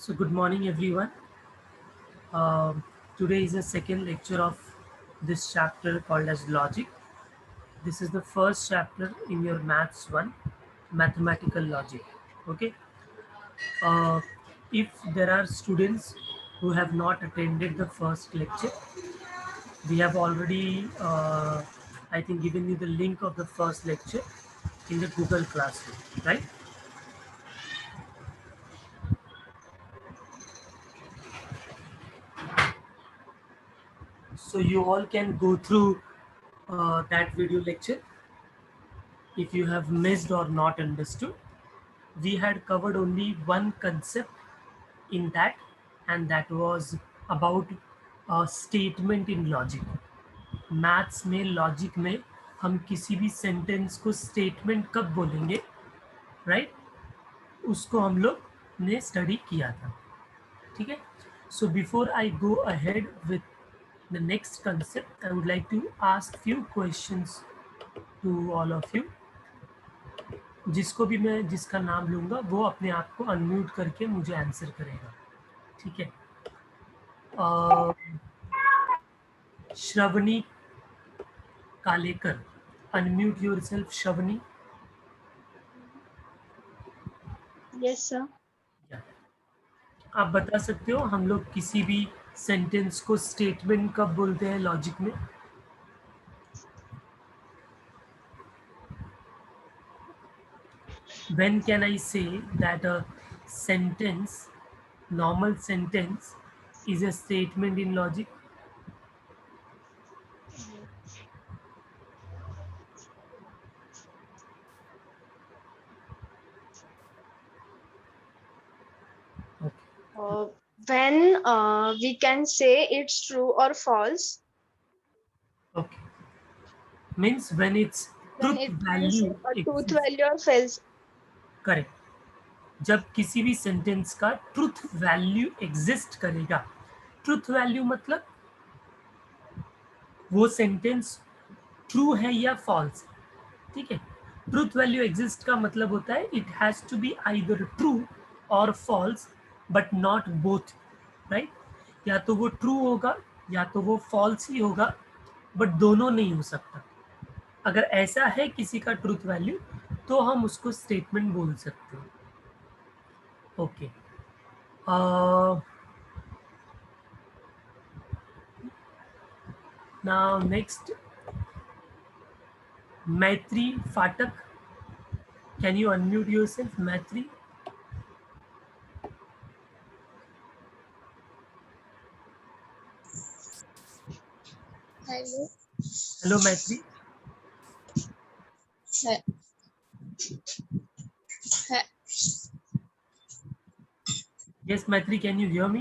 So good morning everyone. Today is the second lecture of this chapter called as logic. This is the first chapter in your maths 1, mathematical logic. Okay. Uh, if there are students who have not attended the first lecture, we have already, I think, given you the link of the first lecture in the Google Classroom, right? So you all can go through that video lecture. If you have missed or not understood, we had covered only one concept in that, and that was about a statement in logic. Maths में logic में हम किसी भी sentence को statement कब बोलेंगे, right? उसको हम लोग ने स्टडी किया था, ठीक है? So before I go ahead with the next concept, I would like to ask few questions to all of you. जिसको भी मैं जिसका नाम लूँगा वो अपने आप को अनम्यूट करके मुझे आंसर करेगा, ठीक है? Shravani Kalekar, unmute yourself. Shravani. Yes sir. आप बता सकते हो हम लोग किसी भी सेंटेंस को स्टेटमेंट कब बोलते हैं लॉजिक में? When can I say that a sentence, normal sentence, is a statement in logic? When we can say it's true or false. Okay. Means when its When truth it value a truth exists. value or false. Correct. जब किसी भी sentence का truth value exist करेगा. Truth value मतलब वो sentence true है या false, ठीक है? ट्रुथ वैल्यू एग्जिस्ट का मतलब होता है it has to be either true और false, but not both, right? या तो वो ट्रू होगा या तो वो फॉल्स ही होगा, बट दोनों नहीं हो सकता. अगर ऐसा है किसी का ट्रुथ वैल्यू तो हम उसको स्टेटमेंट बोल सकते हैं. ओके. नाउ नेक्स्ट, मैत्री फाटक. कैन यू अनम्यूट योरसेल्फ, मैत्री? Hello. हेलो मैत्री. यस मैत्री, कैन यू हियर मी?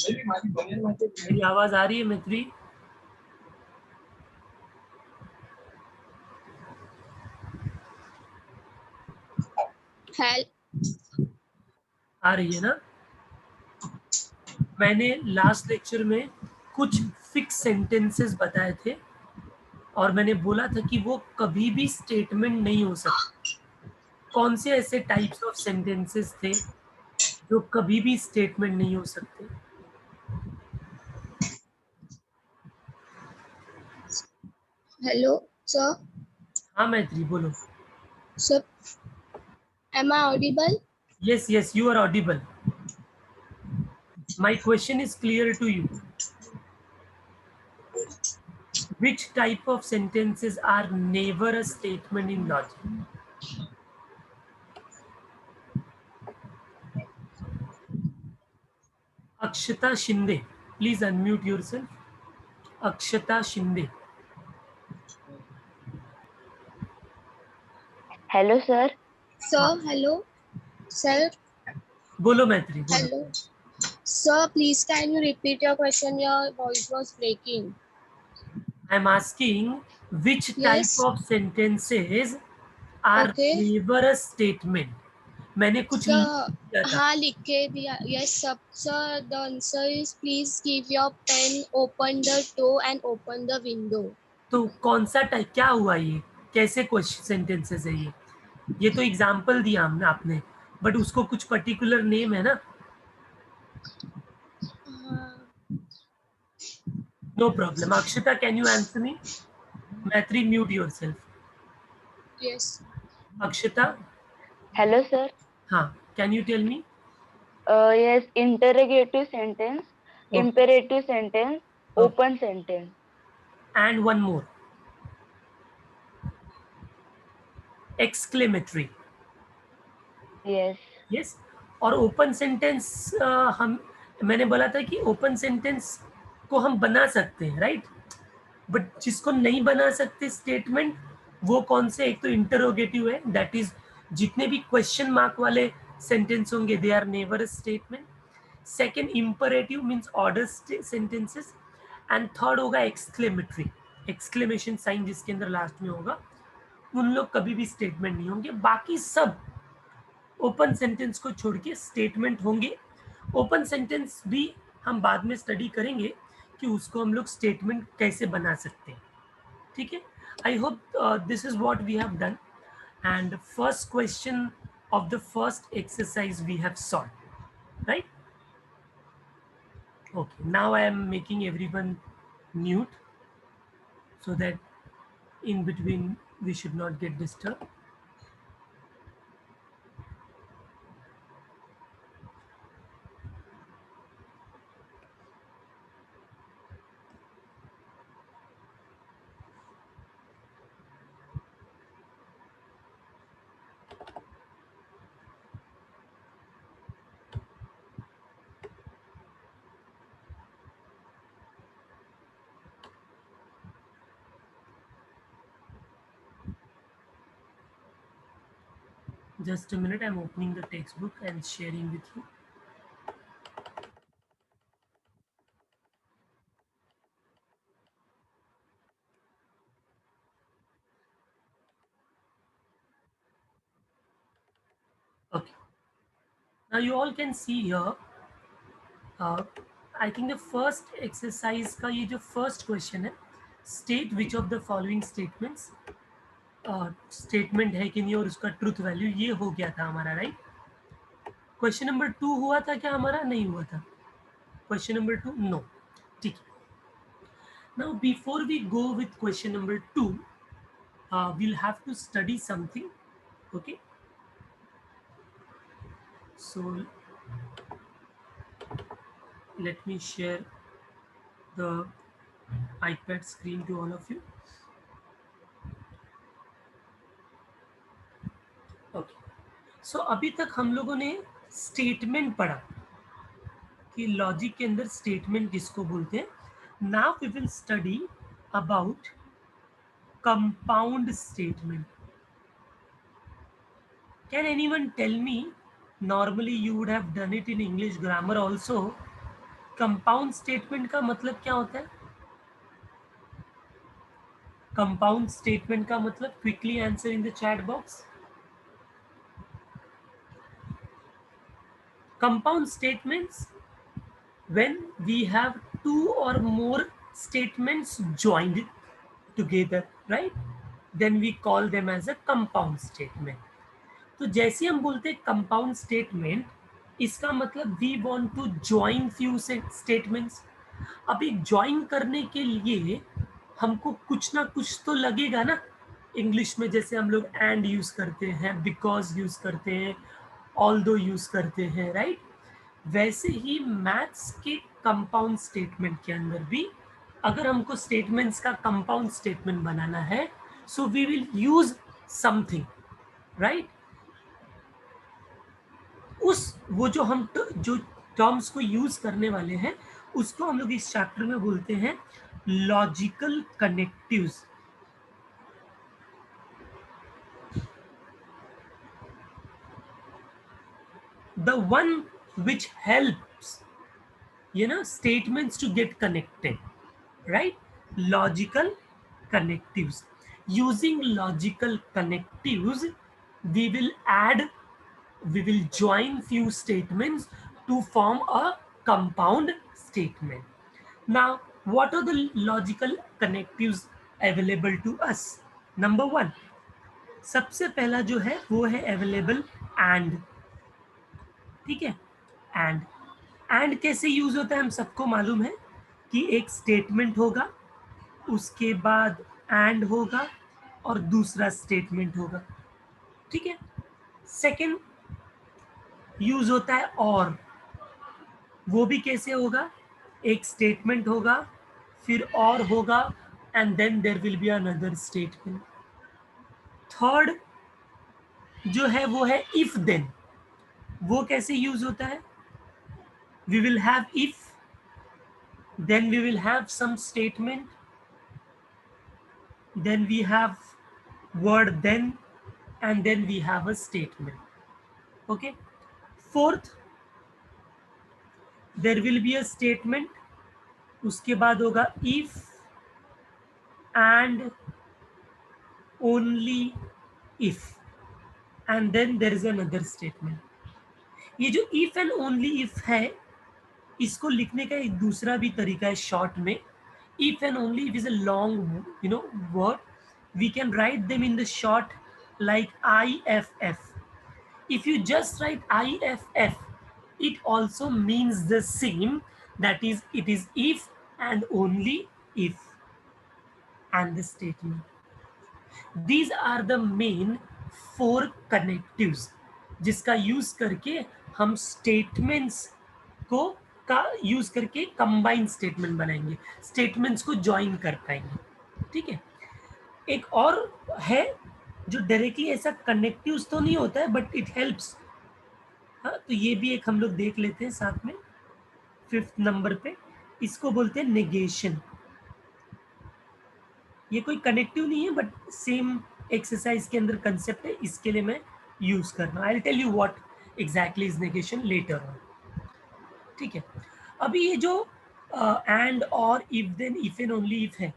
मेरी आवाज आ रही है मैत्री? आ रही है ना? मैंने लास्ट लेक्चर में कुछ फिक्स सेंटेंसेस बताए थे और मैंने बोला था कि वो कभी भी स्टेटमेंट नहीं हो सकते. कौन से ऐसे टाइप्स ऑफ सेंटेंसेस थे जो कभी भी स्टेटमेंट नहीं हो सकते? Hello, sir. हाँ मैत्री, बोलो. Sir, am I audible? Yes, yes, you are audible. My question is clear to you. Which type of sentences are never a statement in logic? Akshata Shinde, please unmute yourself. Akshata Shinde. Hello, sir. Sir, hello. Sir, बोलो मैत्री, बोलो. hello. Sir, please can you repeat your question? Your voice was breaking. I'm asking which type Yes. of sentences are Okay. never a statement. मैंने कुछ Sir, लिखा था. हाँ लिख के दिया. Yes, sir. Sir, the answer is please give your pen, open the door and open the window. तो कौन सा टाइप, क्या हुआ ये, कैसे क्वेश्चन सेंटेंसेस है ये तो एग्जांपल दिया हमने आपने. बट उसको कुछ पर्टिकुलर नेम है ना. No problem. Akshita, can you answer me? Maitri, mute yourself. Yes. Akshita, Hello, sir. can you tell me? Yes, interrogative sentence, Okay. imperative sentence, Okay. open sentence. And one more. Exclamatory. Yes. Yes. और open sentence मैंने बोला था कि open sentence को हम बना सकते हैं, राइट. बट जिसको नहीं बना सकते स्टेटमेंट, वो कौन से, एक तो इंटरोगेटिव है, दैट इज जितने भी क्वेश्चन मार्क वाले सेंटेंस होंगे they are never statement. Second imperative means order sentences. And third होगा एक्सक्लेमेटरी, एक्सक्लेमेशन साइन जिसके अंदर लास्ट में होगा, उन लोग कभी भी स्टेटमेंट नहीं होंगे. बाकी सब ओपन सेंटेंस को छोड़ के स्टेटमेंट होंगे. ओपन सेंटेंस भी हम बाद में स्टडी करेंगे कि उसको हम लोग स्टेटमेंट कैसे बना सकते हैं. ठीक है. I hope this is what we have done. And first question of the first exercise we have solved, right? Okay, now I am making everyone mute so that in between we should not get disturbed. Just a minute, I'm opening the textbook and sharing with you. Okay, now you all can see here, I think the first exercise का ये जो first question है, state which of the following statements statement है कि नहीं और उसका truth value, ये हो गया था हमारा, राइट. क्वेश्चन नंबर 2 हुआ था क्या हमारा? नहीं हुआ था. Question number 2 no. ठीक है. Now before we go with question number 2, we'll have to study something. Okay, so let me share the iPad screen to all of you. Okay, so अभी तक हम लोगों ने स्टेटमेंट पढ़ा कि लॉजिक के अंदर स्टेटमेंट किसको बोलते हैं. Now we will study about compound statement. Can anyone tell me, normally you would have done it in English grammar also, compound statement का मतलब क्या होता है? Compound statement का मतलब, quickly answer in the chat box. Compound statements, when we have two or more statements joined together, right? Then we call them as a compound statement. तो जैसे हम बोलते हैं कंपाउंड स्टेटमेंट, इसका मतलब we want to join few statements. अभी join करने के लिए हमको कुछ ना कुछ तो लगेगा ना. इंग्लिश में जैसे हम लोग एंड यूज करते हैं, बिकॉज यूज करते हैं, ऑल्दो यूज करते हैं, राइट. वैसे ही मैथ्स के कंपाउंड स्टेटमेंट के अंदर भी अगर हमको स्टेटमेंट्स का कंपाउंड स्टेटमेंट बनाना है, so we will use something, right. उस वो जो हम जो टर्म्स को यूज करने वाले हैं, उसको हम लोग इस चैप्टर में बोलते हैं logical connectives. The one which helps, statements to get connected, right? Logical connectives. Using logical connectives, we will join few statements to form a compound statement. Now, what are the logical connectives available to us? Number one, सबसे पहला जो है वो है available and. ठीक है। And कैसे use होता है हम सबको मालूम है कि एक स्टेटमेंट होगा, उसके बाद एंड होगा और दूसरा स्टेटमेंट होगा, ठीक है। सेकंड यूज होता है और, वो भी कैसे होगा, एक स्टेटमेंट होगा, फिर और होगा, and then there will be another statement. Third जो है वो है इफ देन। वो कैसे यूज होता है, we will have if, then we will have some statement, then we have word then, and then we have a statement. Okay. Fourth, there will be a statement, उसके बाद होगा if and only if, and then there is another statement. ये जो if and only if है, इसको लिखने का एक दूसरा भी तरीका है शॉर्ट में. If and only if is a long, word. We can write them in the short like IFF. If you just write IFF, it also means the same. That is, it is if and only if and the statement. These are the main four connectives जिसका use करके हम statements को का use करके combine statement बनाएंगे, statements को join कर पाएंगे, ठीक है। एक और है जो डायरेक्टली ऐसा कनेक्टिव्स तो नहीं होता है बट इट हेल्प्स, हाँ, तो ये भी एक हम लोग देख लेते हैं साथ में 5th नंबर पे. इसको बोलते हैं नेगेशन. ये कोई कनेक्टिव नहीं है बट सेम एक्सरसाइज के अंदर कंसेप्ट है, इसके लिए मैं यूज कर रहा हूँ. I will tell you what exactly is negation later on. ठीक है. अभी ये जो एंड और if then if and only if है,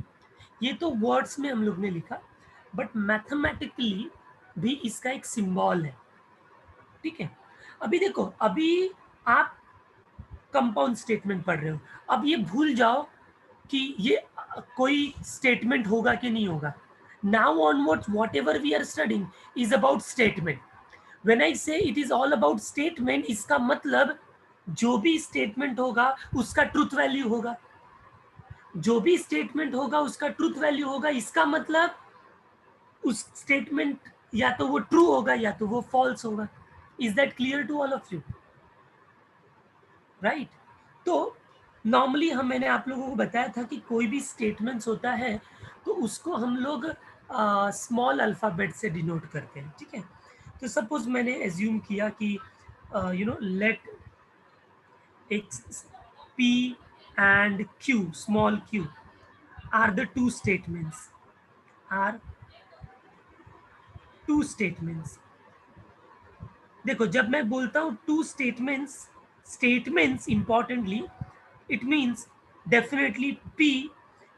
ये तो वर्ड्स में हम लोग ने लिखा, बट मैथमेटिकली भी इसका एक सिंबल है. ठीक है. अभी देखो, अभी आप कंपाउंड स्टेटमेंट पढ़ रहे हो, अब ये भूल जाओ कि ये कोई स्टेटमेंट होगा कि नहीं होगा. Now onwards whatever we are studying is about statement. When I say it is all about statement, इसका मतलब जो भी स्टेटमेंट होगा उसका ट्रूथ वैल्यू होगा. जो भी स्टेटमेंट होगा उसका ट्रूथ वैल्यू होगा. इसका मतलब उस स्टेटमेंट या तो वो ट्रू होगा या तो वो फॉल्स होगा. Is that clear to all of you? Right. तो नॉर्मली मैंने आप लोगों को बताया था कि कोई भी स्टेटमेंट्स होता है तो उसको हम लोग स्मॉल अल्फाबेट से डिनोट करते हैं. ठीक है. तो सपोज मैंने एज्यूम किया कि let X P and Q, small Q, are the two statements. देखो, जब मैं बोलता हूँ two statements importantly, it means definitely P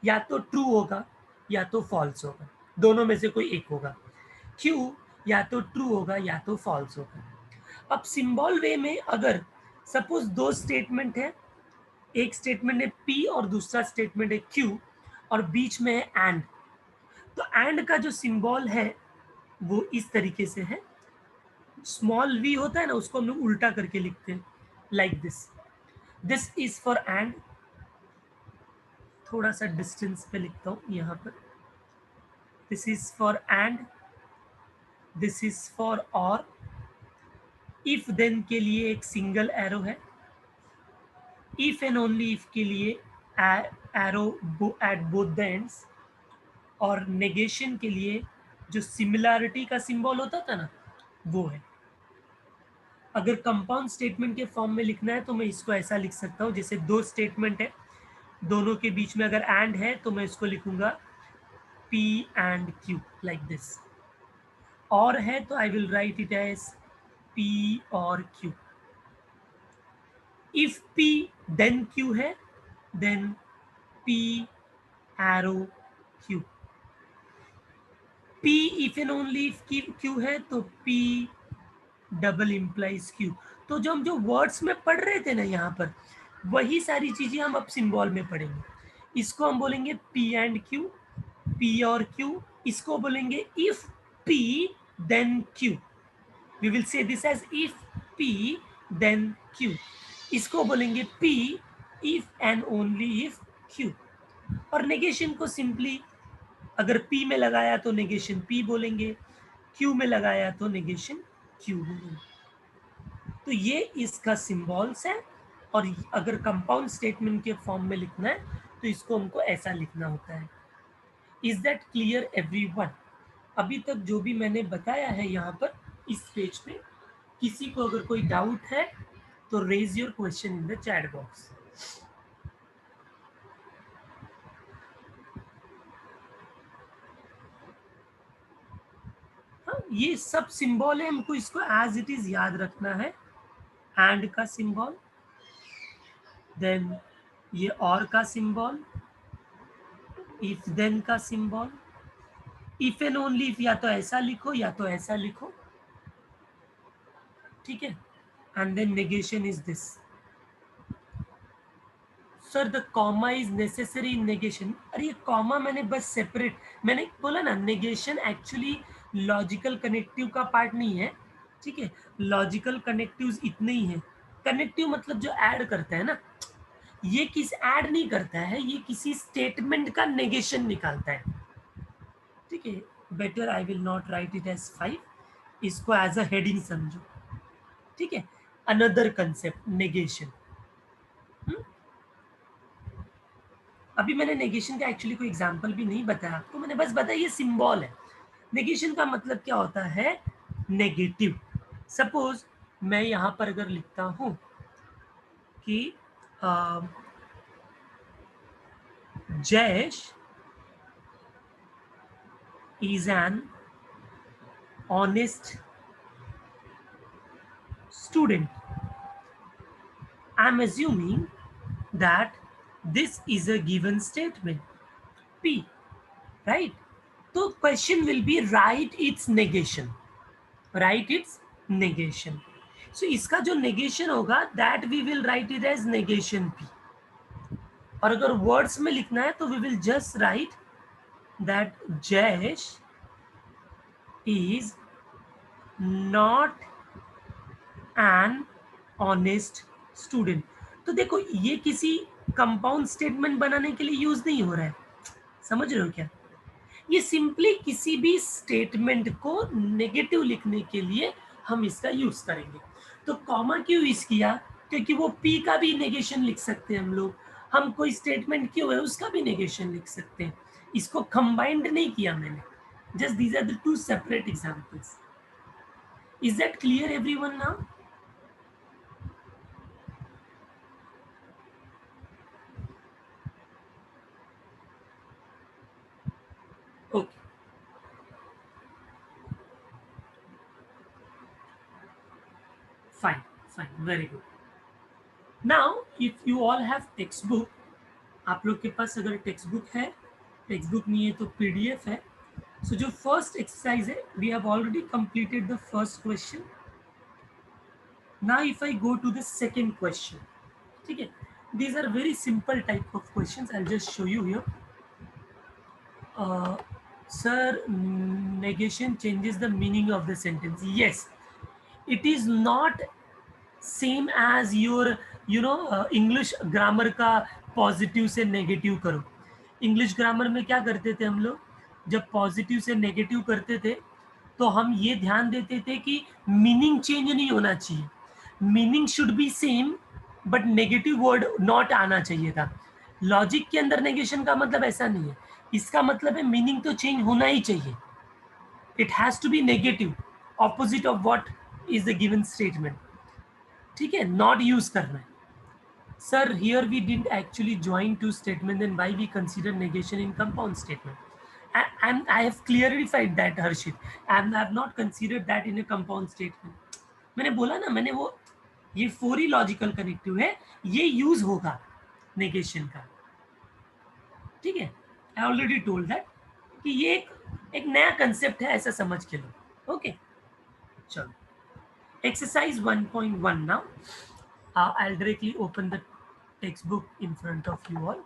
या तो ट्रू होगा या तो फॉल्स होगा, दोनों में से कोई एक होगा. क्यू या तो ट्रू होगा या तो फॉल्स होगा. अब सिंबल वे में अगर सपोज दो स्टेटमेंट है, एक स्टेटमेंट है पी और दूसरा स्टेटमेंट है क्यू, और बीच में है एंड, तो एंड का जो सिंबल है वो इस तरीके से है. स्मॉल वी होता है ना, उसको हम लोग उल्टा करके लिखते हैं like this. This is for and. थोड़ा सा डिस्टेंस पे लिखता हूं यहाँ पर. This is for and, this is for और. इफ देन के लिए एक सिंगल एरो है. इफ एंड ओनली इफ के लिए arrow at both the ends. और नेगेशन के लिए जो सिमिलैरिटी का सिंबल होता था ना, वो है. अगर कंपाउंड स्टेटमेंट के फॉर्म में लिखना है तो मैं इसको ऐसा लिख सकता हूँ, जैसे दो स्टेटमेंट है, दोनों के बीच में अगर एंड है तो मैं इसको लिखूंगा P and Q like this. और है तो I will write it as P और Q. If P then Q है, then P arrow Q. P if and only if Q है तो P डबल इम्प्लाइज Q. तो जो हम जो वर्ड्स में पढ़ रहे थे ना यहाँ पर, वही सारी चीजें हम अब सिंबल में पढ़ेंगे. इसको हम बोलेंगे P एंड Q, P और Q. इसको बोलेंगे if P then Q. We will say this as if P then Q, इसको बोलेंगे P if and only if Q। और नेगेशन को सिंपली अगर P में लगाया तो नेगेशन P बोलेंगे, Q में लगाया तो नेगेशन Q बोलेंगे। तो ये इसका सिंबल्स है। और अगर कंपाउंड स्टेटमेंट के फॉर्म में लिखना है तो इसको हमको ऐसा लिखना होता है। Is that clear everyone? अभी तक जो भी मैंने बताया है यहाँ पर इस पेज पे, किसी को अगर कोई डाउट है तो raise your question in the chat box. हाँ, ये सब सिंबल है, हमको इसको एज इट इज याद रखना है। एंड का सिंबल, देन ये और का सिंबल, इफ देन का symbol, if and only if या तो ऐसा लिखो या तो ऐसा लिखो, ठीक है। And then negation is this. Sir the comma is necessary in negation. अरे ये कॉमा मैंने बस सेपरेट, मैंने बोला ना नेगेशन एक्चुअली लॉजिकल कनेक्टिव का पार्ट नहीं है, ठीक है। लॉजिकल कनेक्टिव्स इतने ही है। कनेक्टिव मतलब जो ऐड करता है ना, ये किस ऐड नहीं करता है, ये किसी स्टेटमेंट का नेगेशन निकालता है, ठीक है। Better I will not write it as 5, इसको एज अ हेडिंग समझो, ठीक है। Another concept negation. अभी मैंने नेगेशन का एक्चुअली कोई एग्जांपल भी नहीं बताया आपको, मैंने बस बताया ये सिंबल है। नेगेशन का मतलब क्या होता है? नेगेटिव। सपोज मैं यहां पर अगर लिखता हूं कि Jayesh is an honest student, I'm assuming that this is a given statement P, right? So question will be write its negation, write its negation. So इसका जो negation होगा that we will write it as negation P. और अगर words में लिखना है तो we will just write that Jayesh is not an honest student. तो देखो ये किसी कंपाउंड स्टेटमेंट बनाने के लिए यूज नहीं हो रहा है, समझ रहे हो क्या? ये सिंपली किसी भी स्टेटमेंट को नेगेटिव लिखने के लिए हम इसका यूज करेंगे। तो कॉमा क्यों यूज किया? क्योंकि वो पी का भी नेगेशन लिख सकते हैं हम लोग, हम कोई स्टेटमेंट क्यों है उसका भी नेगेशन लिख सकते हैं। इसको कंबाइंड नहीं किया मैंने, just these are the two separate examples. Is that clear everyone now? Okay, fine, very good. Now, if you all have textbook, आप लोग के पास अगर टेक्स्ट बुक है, टेक्स्ट बुक नहीं है तो पीडीएफ है। सो जो फर्स्ट एक्सरसाइज है, we have already completed the first question. Now if I go to the second question, ठीक है, these are very simple type of questions, I will just show you here. Sir, negation changes the meaning of the sentence. Yes, it is not same as your English grammar का positive से negative करो। English grammar में क्या करते थे हम लोग, जब पॉजिटिव से नेगेटिव करते थे तो हम ये ध्यान देते थे कि मीनिंग चेंज नहीं होना चाहिए, meaning should be same but negative word not आना चाहिए था। लॉजिक के अंदर नेगेशन का मतलब ऐसा नहीं है, इसका मतलब है मीनिंग तो चेंज होना ही चाहिए, it has to be negative, opposite of what is the given statement, ठीक है, नॉट यूज करना है। Sir, here we didn't actually join two statements, then why we consider negation in compound statement? And I have clarified that, Harshit, and I have not considered that in a compound statement. मैंने बोला ना, मैंने वो ये four ही logical connective है, ये use होगा negation का, ठीक है। आई ऑलरेडी टोल्ड दैट कि ये एक नया कंसेप्ट है, ऐसा समझ के लो। ओके, चलो exercise 1.1 now. I'll directly open the textbook in front of you all.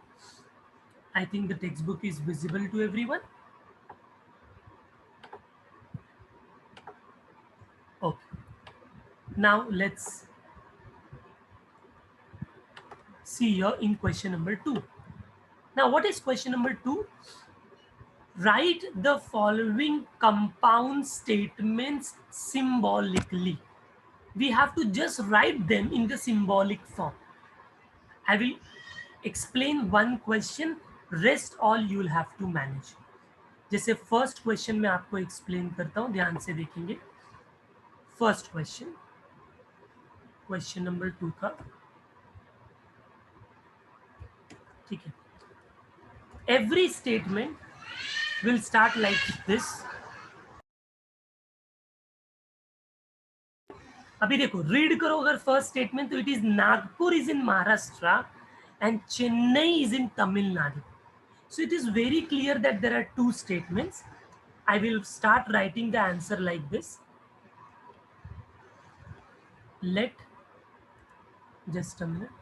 I think the textbook is visible to everyone. Okay. Now let's see here in question number 2. Now what is question number 2? Write the following compound statements symbolically. We have to just write them in the symbolic form. I will explain one question, rest all you will have to manage. जैसे first question मैं आपको explain करता हूं, ध्यान से देखेंगे. First question, question number 2 का, ठीक है. Every statement will start like this. अभी देखो, रीड करो अगर फर्स्ट स्टेटमेंट, तो it is Nagpur is in Maharashtra and Chennai is in Tamil Nadu. So it is very clear that there are two statements. I will start writing the answer like this. Let, just a minute.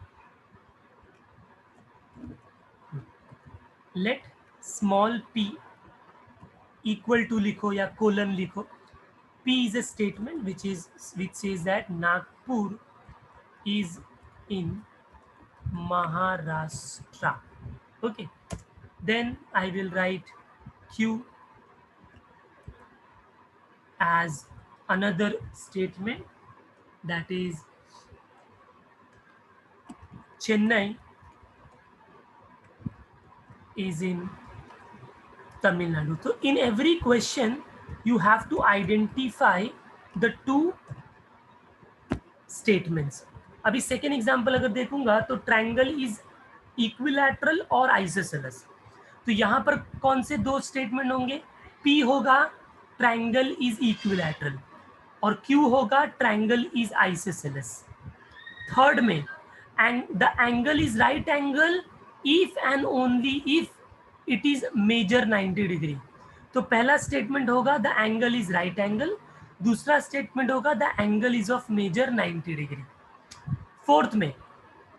Let small p equal to लिखो या colon लिखो. P is a statement which says that Nagpur is in Maharashtra. Okay. Then I will write Q as another statement, that is Chennai is in Tamil Nadu. So in every question you have to identify the two statements. अभी second example अगर देखूंगा तो triangle is equilateral और isosceles. तो यहाँ पर कौन से दो स्टेटमेंट होंगे? P होगा ट्रायंगल इज इक्विलैटरल और Q होगा ट्रायंगल इज आइसोसेलेस. थर्ड में and the angle is right angle if and only if it is measure 90 degree. तो पहला स्टेटमेंट होगा the angle is right angle, दूसरा स्टेटमेंट होगा the angle is of measure 90 degree. Fourth में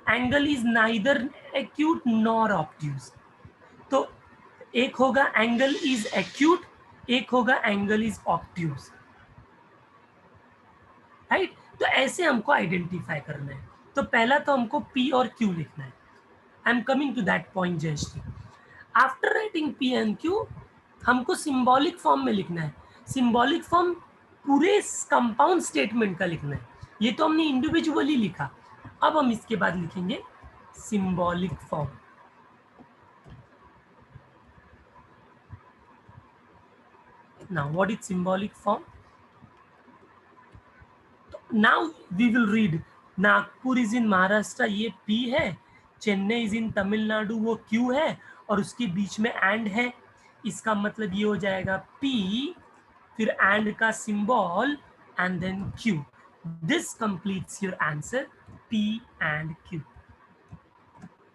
angle is neither acute nor obtuse. तो एक होगा angle is acute, एक होगा एंगल इज ऑब्ट्यूज. राइट. तो ऐसे हमको आइडेंटिफाई करना है. तो पहला तो हमको P और Q लिखना है. I am coming to that point Jayashree. After writing P and Q हमको सिंबॉलिक फॉर्म में लिखना है. सिंबॉलिक फॉर्म पूरे कंपाउंड स्टेटमेंट का लिखना है. ये तो हमने इंडिविजुअली लिखा. अब हम इसके बाद लिखेंगे symbolic form. Now what is symbolic form? Now we will read Nagpur is in Maharashtra, ये P है. चेन्नई इज इन तमिलनाडु, वो Q है. और उसके बीच में एंड है. इसका मतलब ये हो जाएगा P, फिर एंड का symbol and then Q. This completes your answer P and Q.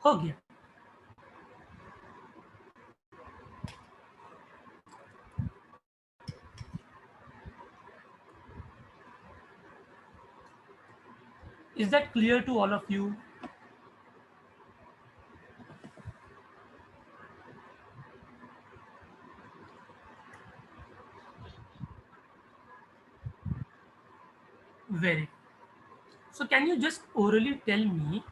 हो गया. Is that clear to all of you? Very. So can you just orally tell me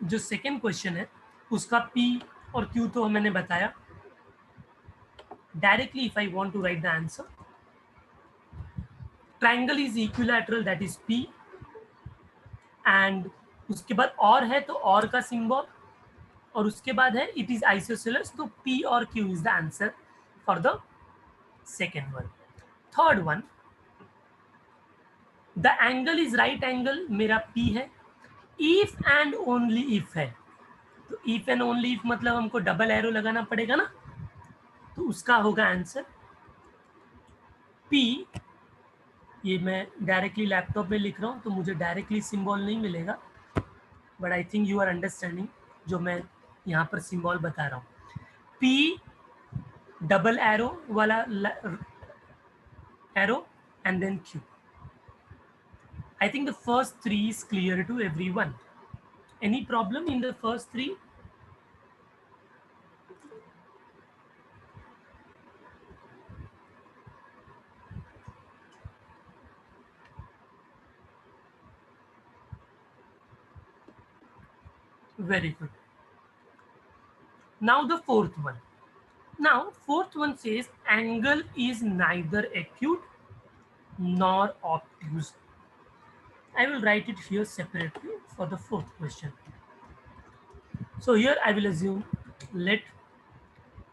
जो सेकेंड क्वेश्चन है उसका P और Q तो मैंने बताया. Directly if I want to write the answer, triangle is equilateral that is P, and उसके बाद और है तो और का सिंबल, और उसके बाद है इट इज आइसोसेलेस. तो P और Q is the answer for the second one. Third one, the angle is right angle, मेरा P है. इफ एंड ओनली इफ है. तो इफ एंड ओनली इफ मतलब हमको डबल एरो लगाना पड़ेगा ना. तो उसका होगा आंसर P. ये मैं डायरेक्टली लैपटॉप में लिख रहा हूँ तो मुझे डायरेक्टली सिंबल नहीं मिलेगा, but I think you are understanding जो मैं यहाँ पर सिंबल बता रहा हूँ. P डबल एरो वाला arrow and then Q. I think the first three is clear to everyone. Any problem in the first three? Very good. Now the fourth one. Now fourth one says angle is neither acute nor obtuse. I will write it here separately for the fourth question. So here I will assume let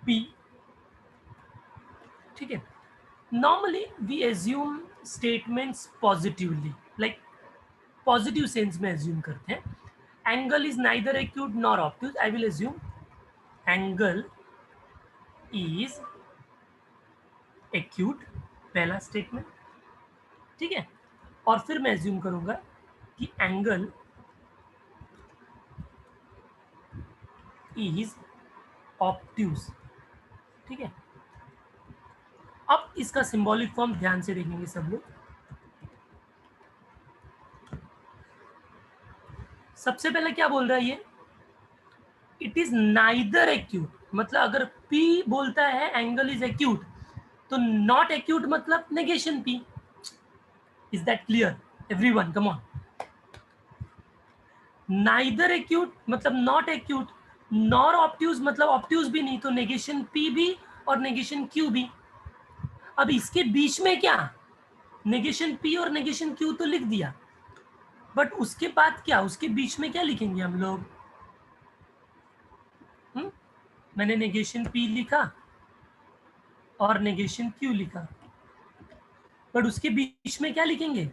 P, ठीक है. Normally we assume statements positively, like positive sense में assume करते हैं. Angle is neither acute nor obtuse. I will assume angle is acute, पहला statement, ठीक है. और फिर मैं एज्यूम करूंगा कि एंगल इज ऑब्ट्यूज, ठीक है. अब इसका सिंबॉलिक फॉर्म ध्यान से देखेंगे सब लोग. सबसे पहले क्या बोल रहा है ये, इट इज नाइदर एक्यूट. मतलब अगर P बोलता है एंगल इज एक्यूट, तो नॉट एक्यूट मतलब negation P. Is that clear everyone? Come on. Neither acute मतलब नॉट एक्यूट, नॉर ऑब्ट्यूज मतलब ऑब्ट्यूज भी नहीं, तो नेगेशन P भी और नेगेशन Q भी. अब इसके बीच में क्या, नेगेशन P और नेगेशन Q तो लिख दिया, बट उसके बाद क्या, उसके बीच में क्या लिखेंगे हम लोग? मैंने नेगेशन P लिखा और नेगेशन Q लिखा, बट उसके बीच में क्या लिखेंगे?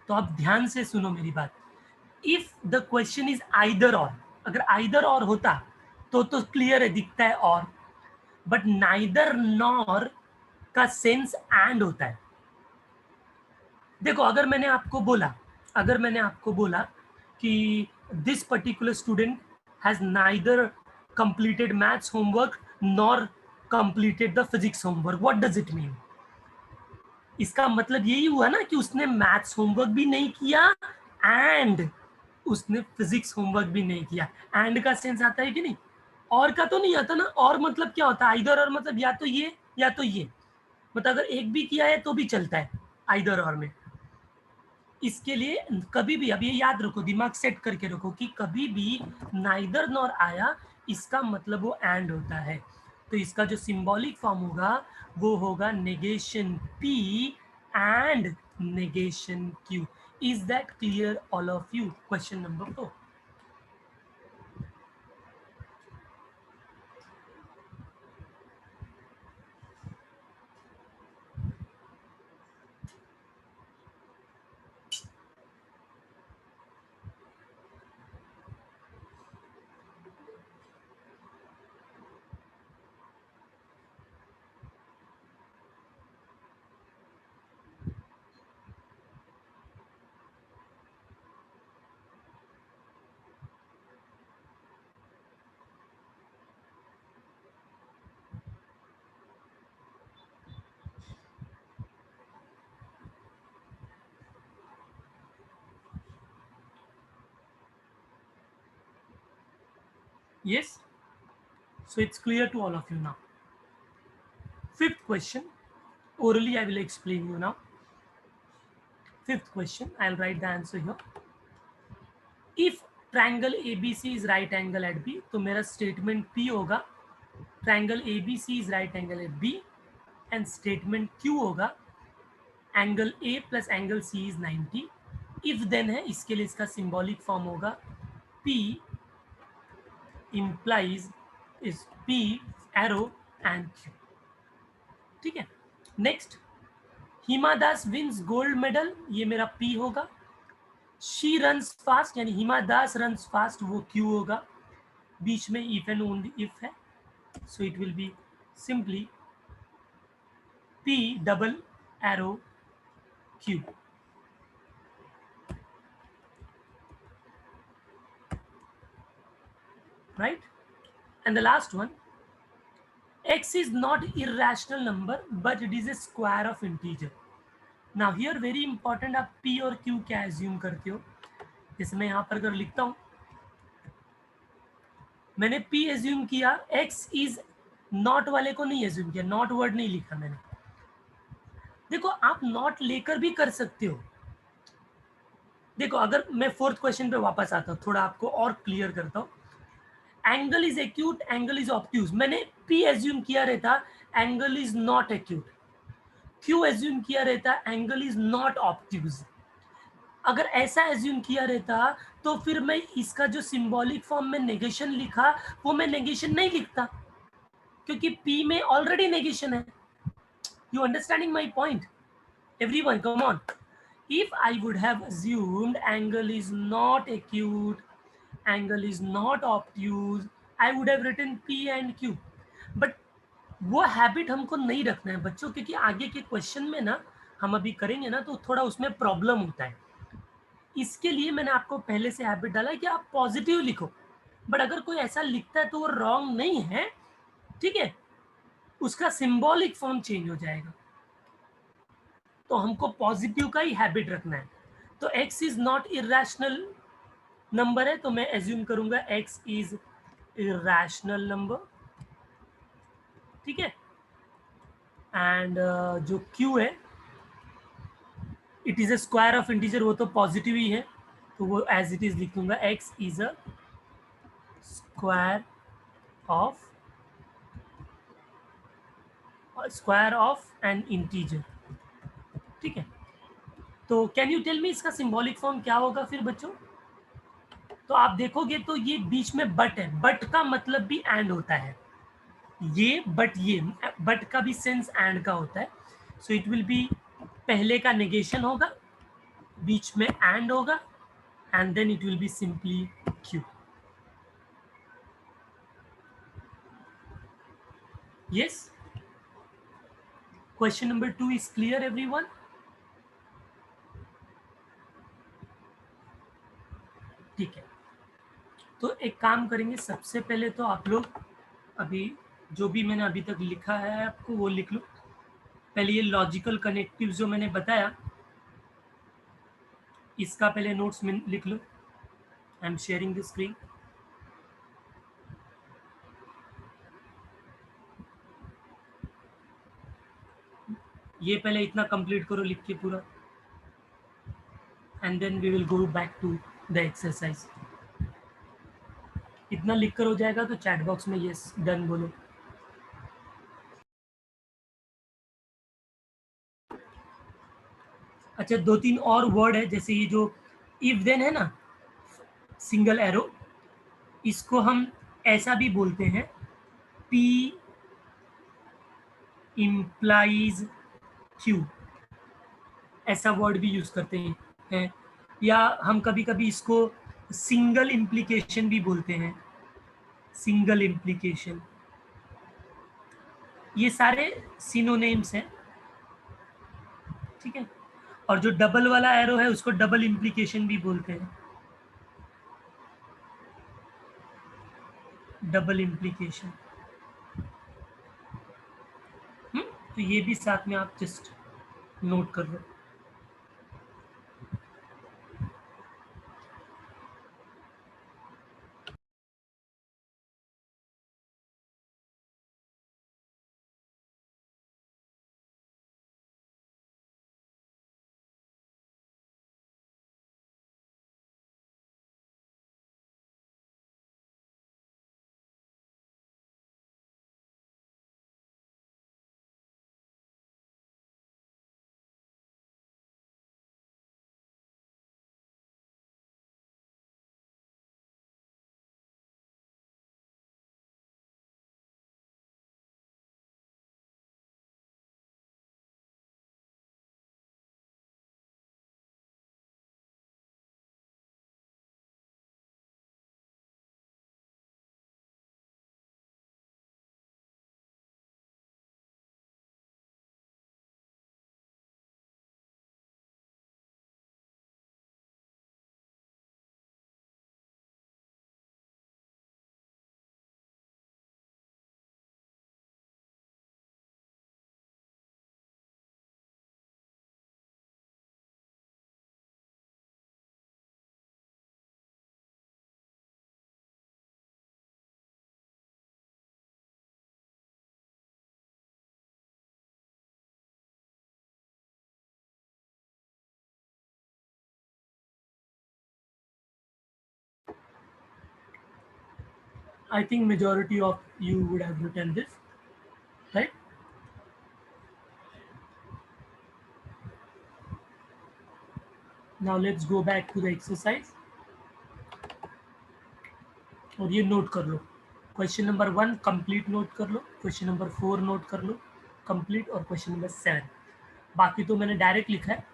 तो आप ध्यान से सुनो मेरी बात. If the question is either और, अगर आइदर और होता तो क्लियर है, दिखता है और. बट नाइदर नॉर का सेंस एंड होता है. देखो अगर मैंने आपको बोला कि this particular student has neither completed maths homework nor completed the physics homework, what does it mean? इसका मतलब यही हुआ ना कि उसने मैथ्स होमवर्क भी नहीं किया एंड उसने फिजिक्स होमवर्क भी नहीं किया. एंड का सेंस आता है कि नहीं? और का तो नहीं आता ना. और मतलब क्या होता है? आइदर और मतलब या तो ये या तो ये. मतलब अगर एक भी किया है तो भी चलता है आइदर और में. इसके लिए कभी भी, अब ये याद रखो, दिमाग सेट करके रखो कि कभी भी नाइदर नॉर आया इसका मतलब वो एंड होता है. तो इसका जो सिंबॉलिक फॉर्म होगा वो होगा negation P and negation Q. Is that clear all of you? Question number 4. Yes? So it's clear to all of you now. Fifth question. Orally, I will explain you now. Fifth question. I'll write the answer here. If triangle ABC is right angle at B, तो मेरा statement P होगा triangle ABC is right angle at B, and statement Q होगा angle A plus angle C is 90. If then है, इसके लिए इसका symbolic form होगा P implies is P arrow and Q. ठीक है. Next, Hima Das wins gold medal, ये मेरा P होगा. शी रन्स फास्ट यानी हिमा दास रन्स फास्ट, वो Q होगा. बीच में इफ एंड ओनली इफ है, so it will be simply P double arrow Q. Right? And the last one, x is not irrational number but it is a square of integer. Now here very important, आप P और Q क्या assume करते हो? जैसे मैं यहाँ पर अगर लिखता हूँ, मैंने P assume किया, x is not वाले को नहीं assume किया, not word नहीं लिखा मैंने. देखो आप not लेकर भी कर सकते हो, देखो, अगर मैं फोर्थ क्वेश्चन पे वापस आता हूँ, थोड़ा आपको और क्लियर करता हूँ। Angle is acute, angle is obtuse, मैंने पी एज्यूम किया रहता, angle is not acute. Q assume किया रहता, एंगल इज नॉट ऑब्ट्यूज। अगर ऐसा एज्यूम किया रहता तो फिर मैं इसका जो सिंबॉलिक फॉर्म में नेगेशन लिखा, वो मैं नेगेशन नहीं लिखता, क्योंकि पी में ऑलरेडी नेगेशन है। You understanding my point everyone? Come on. If I would have assumed angle is not acute, angle is not obtuse, I would have written P and Q. But वो habit हमको नहीं रखना है बच्चों, क्योंकि आगे के क्वेश्चन में ना हम अभी करेंगे ना तो थोड़ा उसमें प्रॉब्लम होता है। इसके लिए मैंने आपको पहले से हैबिट डाला है कि आप पॉजिटिव लिखो, बट अगर कोई ऐसा लिखता है तो वो रॉन्ग नहीं है, ठीक है, उसका सिंबॉलिक फॉर्म चेंज हो जाएगा। तो हमको पॉजिटिव का ही हैबिट रखना है। तो x is not irrational number है, तो मैं एज्यूम करूंगा x इज इरेशनल नंबर, ठीक है। एंड जो q है, it is a square of integer, वो तो पॉजिटिव ही है, तो वो एज इट इज लिख दूंगा, x is a square of N integer, ठीक है। तो कैन यू टेल मी इसका सिंबॉलिक फॉर्म क्या होगा फिर बच्चों? तो आप देखोगे तो ये बीच में बट है, बट का मतलब भी एंड होता है, ये बट का भी सेंस एंड का होता है। सो इट विल बी, पहले का नेगेशन होगा, बीच में एंड होगा, and then it will be simply Q. Yes, question number 2 is clear everyone? ठीक है, तो एक काम करेंगे, सबसे पहले तो आप लोग अभी जो भी मैंने अभी तक लिखा है आपको वो लिख लो। पहले ये लॉजिकल कनेक्टिव जो मैंने बताया, इसका पहले नोट्स में लिख लो। I am sharing the screen. ये पहले इतना कंप्लीट करो लिख के पूरा, and then we will go back to the exercise. इतना लिख कर हो जाएगा तो चैट बॉक्स में यस डन बोलो। अच्छा, 2-3 और वर्ड है, जैसे ये जो इफ देन है ना, सिंगल एरो, इसको हम ऐसा भी बोलते हैं, पी इम्प्लाइज क्यू, ऐसा वर्ड भी यूज करते हैं। या हम कभी कभी इसको सिंगल इम्प्लीकेशन भी बोलते हैं, सिंगल इम्प्लीकेशन। ये सारे सिनोनिम्स हैं, ठीक है। और जो डबल वाला एरो है उसको डबल इम्प्लीकेशन भी बोलते हैं, डबल इम्प्लीकेशन। तो ये भी साथ में आप जस्ट नोट कर लो। I think majority of you would have written this, right? Now let's go back to the exercise. और ये नोट कर लो, क्वेश्चन नंबर 1 कंप्लीट नोट कर लो, क्वेश्चन नंबर 4 नोट कर लो कंप्लीट, और क्वेश्चन नंबर 7। बाकी तो मैंने डायरेक्ट लिखा है,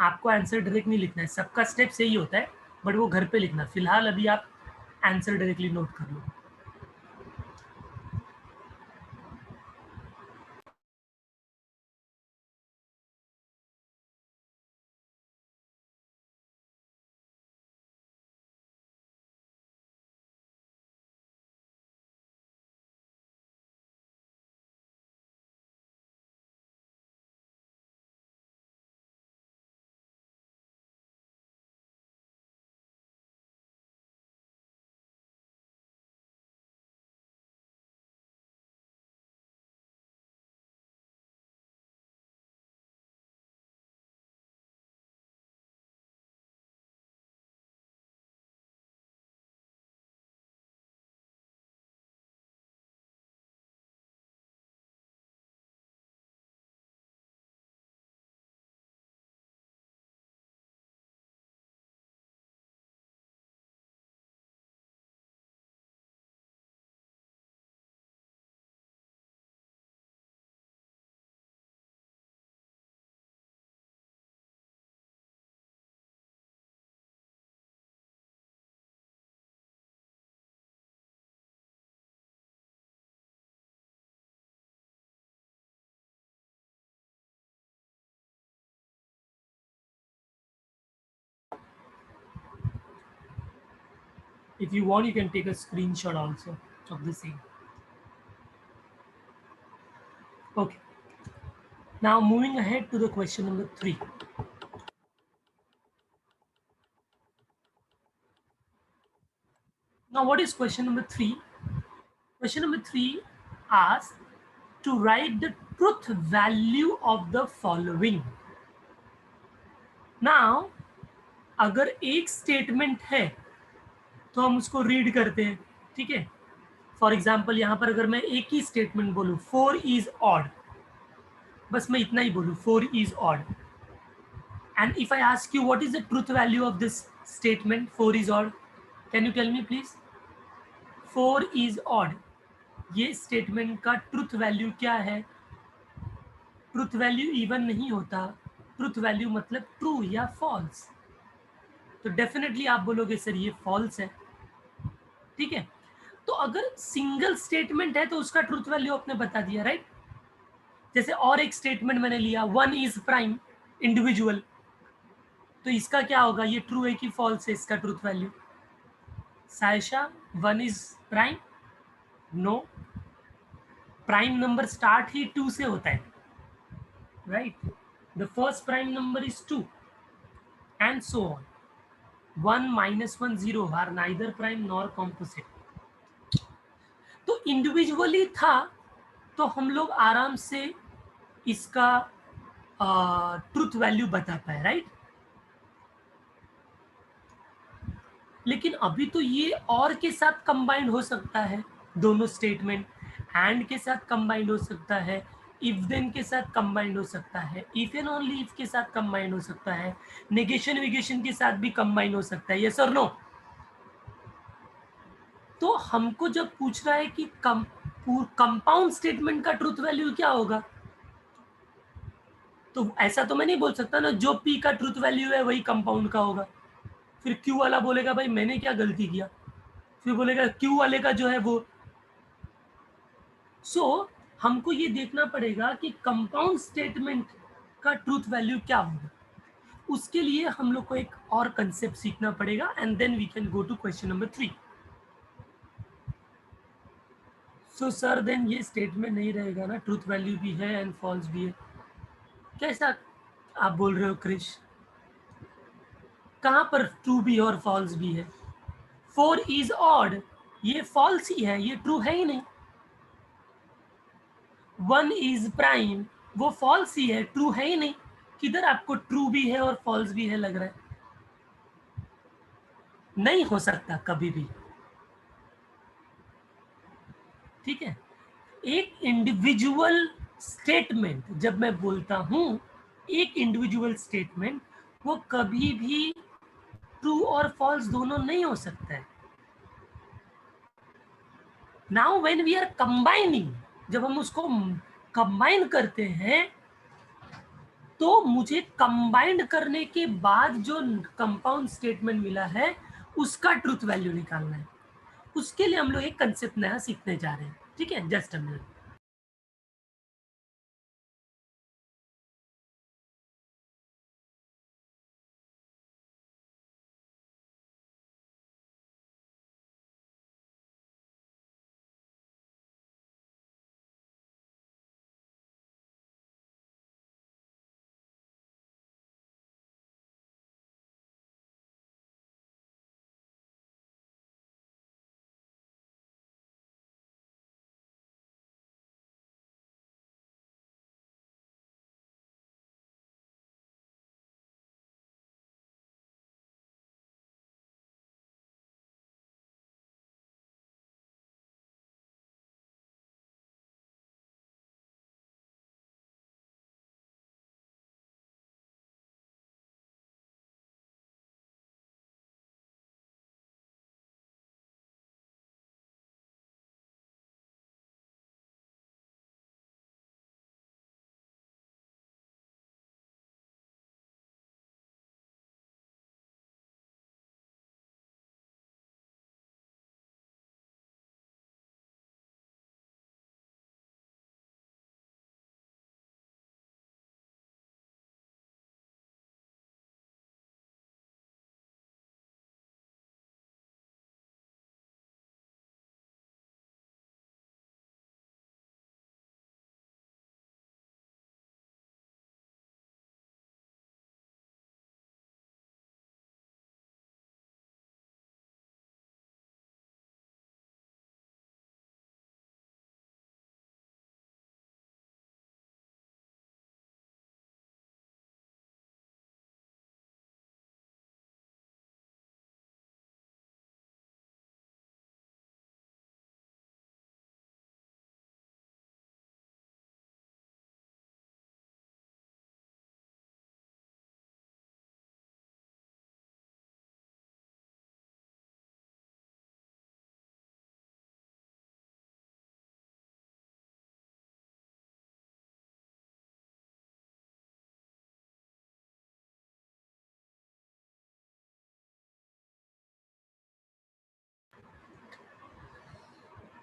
आपको आंसर डायरेक्ट नहीं लिखना है, सबका स्टेप सही होता है बट वो घर पे लिखना। फिलहाल अभी आप आंसर डायरेक्टली नोट कर लो। If you want, you can take a screenshot also of the same. Okay. Now moving ahead to the question number 3. Now what is question number 3? Question number 3 asks to write the truth value of the following. Now अगर एक statement है तो हम उसको read करते हैं, ठीक है। फॉर एग्जाम्पल यहाँ पर अगर मैं एक ही स्टेटमेंट बोलूँ 4 इज ऑड, बस मैं इतना ही बोलूँ 4 is odd, and if I ask you what is the truth value of this statement 4 is odd, can you tell me please? 4 is odd, ये स्टेटमेंट का ट्रूथ वैल्यू क्या है? ट्रूथ वैल्यू इवन नहीं होता, ट्रूथ वैल्यू मतलब true या false. तो definitely आप बोलोगे सर ये फॉल्स है, ठीक है। तो अगर सिंगल स्टेटमेंट है तो उसका ट्रूथ वैल्यू आपने बता दिया, राइट। जैसे और एक स्टेटमेंट मैंने लिया 1 इज प्राइम इंडिविजुअल, तो इसका क्या होगा? ये ट्रू है कि फॉल्स है? इसका truth value Saisha 1 is prime, no, prime number start ही 2 से होता है, right. The first prime number is 2 and so on. 1 - 1 0 are neither prime nor composite. तो इंडिविजुअली था तो हम लोग आराम से इसका ट्रूथ वैल्यू बता पाए, राइट। लेकिन अभी तो ये और के साथ कंबाइंड हो सकता है, दोनों स्टेटमेंट एंड के साथ कंबाइंड हो सकता है, इफ देन के साथ कंबाइंड हो सकता है, इफ एंड ओनली इफ के साथ कंबाइंड हो सकता है, नेगेशन विगेशन के साथ भी कंबाइंड हो सकता है, यस और नो। तो हमको जब पूछ रहा है कि कंपाउंड स्टेटमेंट का ट्रूथ वैल्यू क्या होगा, तो ऐसा तो मैं नहीं बोल सकता ना जो पी का ट्रूथ वैल्यू है वही कंपाउंड का होगा। फिर क्यू वाला बोलेगा भाई मैंने क्या गलती किया, फिर बोलेगा क्यू वाले का जो है वो। सो हमको ये देखना पड़ेगा कि कंपाउंड स्टेटमेंट का ट्रूथ वैल्यू क्या होगा। उसके लिए हम लोग को एक और कंसेप्ट सीखना पड़ेगा and then we can go to question number 3। So sir then ये स्टेटमेंट नहीं रहेगा ना, ट्रूथ वैल्यू भी है एंड फॉल्स भी है, कैसा आप बोल रहे हो क्रिश? कहाँ पर ट्रू भी है और फॉल्स भी है? 4 इज ऑड, ये फॉल्स ही है, ये ट्रू है ही नहीं। 1 इज प्राइम, वो फॉल्स ही है, ट्रू है ही नहीं। किधर आपको ट्रू भी है और फॉल्स भी है लग रहा है? नहीं हो सकता कभी भी। ठीक है, एक इंडिविजुअल स्टेटमेंट जब मैं बोलता हूं, एक इंडिविजुअल स्टेटमेंट वो कभी भी ट्रू और फॉल्स दोनों नहीं हो सकता है। Now when we are combining, जब हम उसको कंबाइन करते हैं तो मुझे कंबाइंड करने के बाद जो कंपाउंड स्टेटमेंट मिला है उसका ट्रूथ वैल्यू निकालना है। उसके लिए हम लोग एक कंसेप्ट नया सीखने जा रहे हैं, ठीक है, जस्ट अ मिनट।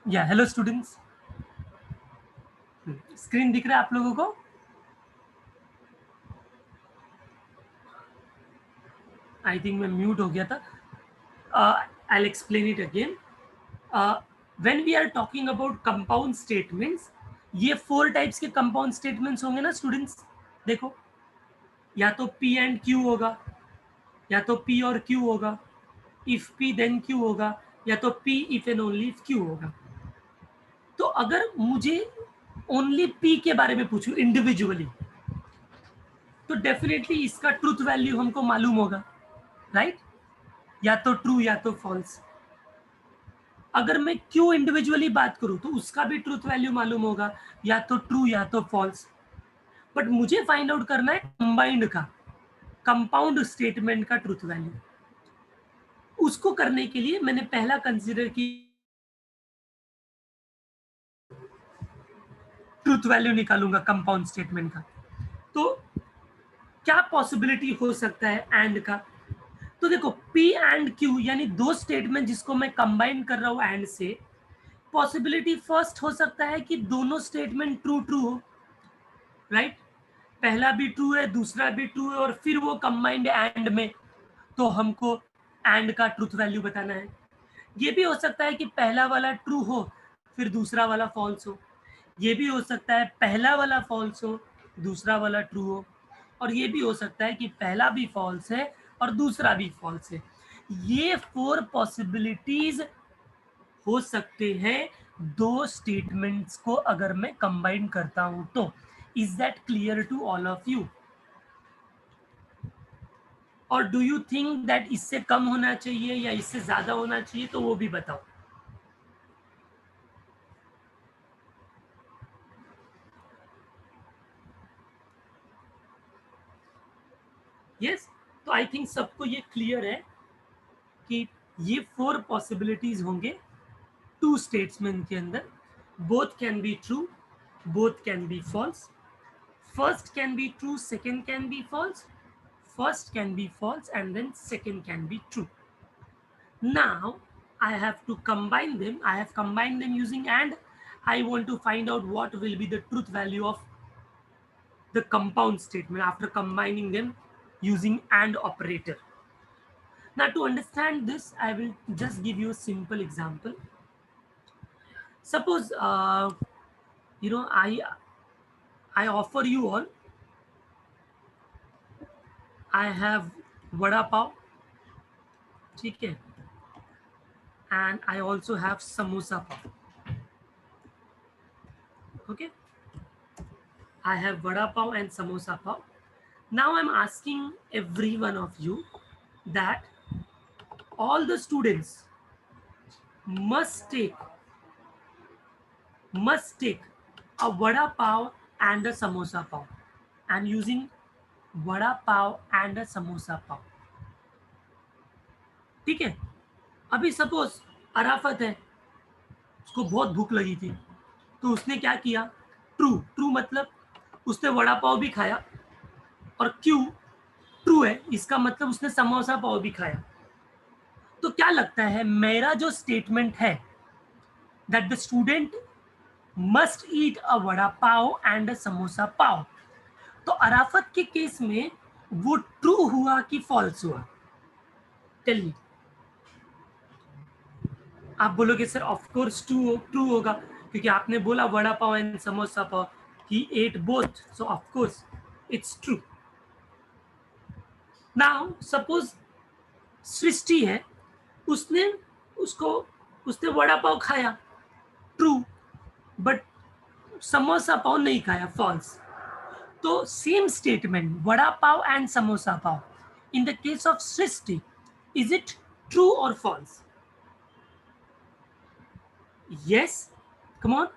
या हेलो स्टूडेंट्स, स्क्रीन दिख रहा है आप लोगों को? आई थिंक मैं म्यूट हो गया था। I'll explain it again. When we are talking about compound statements, ये 4 टाइप्स के कंपाउंड स्टेटमेंट्स होंगे ना स्टूडेंट्स। देखो, या तो P एंड Q होगा, या तो P और Q होगा, इफ P देन Q होगा, या तो P if and only if Q होगा। तो अगर मुझे ओनली P के बारे में पूछूं इंडिविजुअली, तो डेफिनेटली इसका ट्रूथ वैल्यू हमको मालूम होगा, राइट? या तो ट्रू या तो फॉल्स। अगर मैं क्यों इंडिविजुअली बात करूं तो उसका भी ट्रूथ वैल्यू मालूम होगा, या तो ट्रू या तो फॉल्स। बट मुझे फाइंड आउट करना है कंबाइंड का, कंपाउंड स्टेटमेंट का ट्रूथ वैल्यू। उसको करने के लिए मैंने पहला कंसीडर की ट्रूथ वैल्यू निकालूंगा कंपाउंड स्टेटमेंट का। तो क्या पॉसिबिलिटी हो सकता है एंड का? तो देखो, P एंड Q यानी दो स्टेटमेंट जिसको मैं कंबाइन कर रहा हूं एंड से, पॉसिबिलिटी फर्स्ट हो सकता है कि दोनों स्टेटमेंट ट्रू ट्रू हो, राइट? पहला भी ट्रू है, दूसरा भी ट्रू है, और फिर वो कंबाइंड एंड में, तो हमको एंड का ट्रूथ वैल्यू बताना है। ये भी हो सकता है कि पहला वाला ट्रू हो फिर दूसरा वाला फॉल्स हो। ये भी हो सकता है पहला वाला फॉल्स हो दूसरा वाला ट्रू हो, और ये भी हो सकता है कि पहला भी फॉल्स है और दूसरा भी फॉल्स है। ये 4 पॉसिबिलिटीज हो सकते हैं दो स्टेटमेंट्स को अगर मैं कंबाइन करता हूं तो। Is that clear to all of you? और डू यू थिंक दैट इससे कम होना चाहिए या इससे ज्यादा होना चाहिए? तो वो भी बताओ। यस, तो आई थिंक सबको ये क्लियर है कि ये 4 पॉसिबिलिटीज होंगे टू स्टेट्समेंट के अंदर. Both can be true, both can be false. First can be true, second can be false. First can be false and then second can be true. Now I have to combine them. I have combined them using and. I want to find out what will be the truth value of the compound statement after combining them using and operator. Now to understand this, I will just give you a simple example. Suppose I offer you all, I have vada pav, ठीक है, and I also have samosa pav. Okay, I have vada pav and samosa pav. Now I'm asking every one of you that all the students must take a vada pav and a samosa pav, and using vada pav and a samosa pav. ठीक है, अभी suppose Arafat है, उसको बहुत भूख लगी थी, तो उसने क्या किया, ट्रू मतलब उसने वड़ा पाव भी खाया, और क्यों ट्रू है इसका मतलब उसने समोसा पाव भी खाया. तो क्या लगता है, मेरा जो स्टेटमेंट है that the student must eat a vada pav and a samosa pav, तो अराफत के केस में वो ट्रू हुआ कि फॉल्स हुआ? Tell me. आप बोलोगे सर ऑफ कोर्स ट्रू होगा, क्योंकि आपने बोला vada pav and samosa pav, he ate both, so of course it's true. Now suppose Srishti है, उसने वड़ा पाव खाया, ट्रू, बट समोसा पाव नहीं खाया, फॉल्स. तो same statement vada pav and samosa pav, in the case of Srishti, is it true और false? Yes, come on.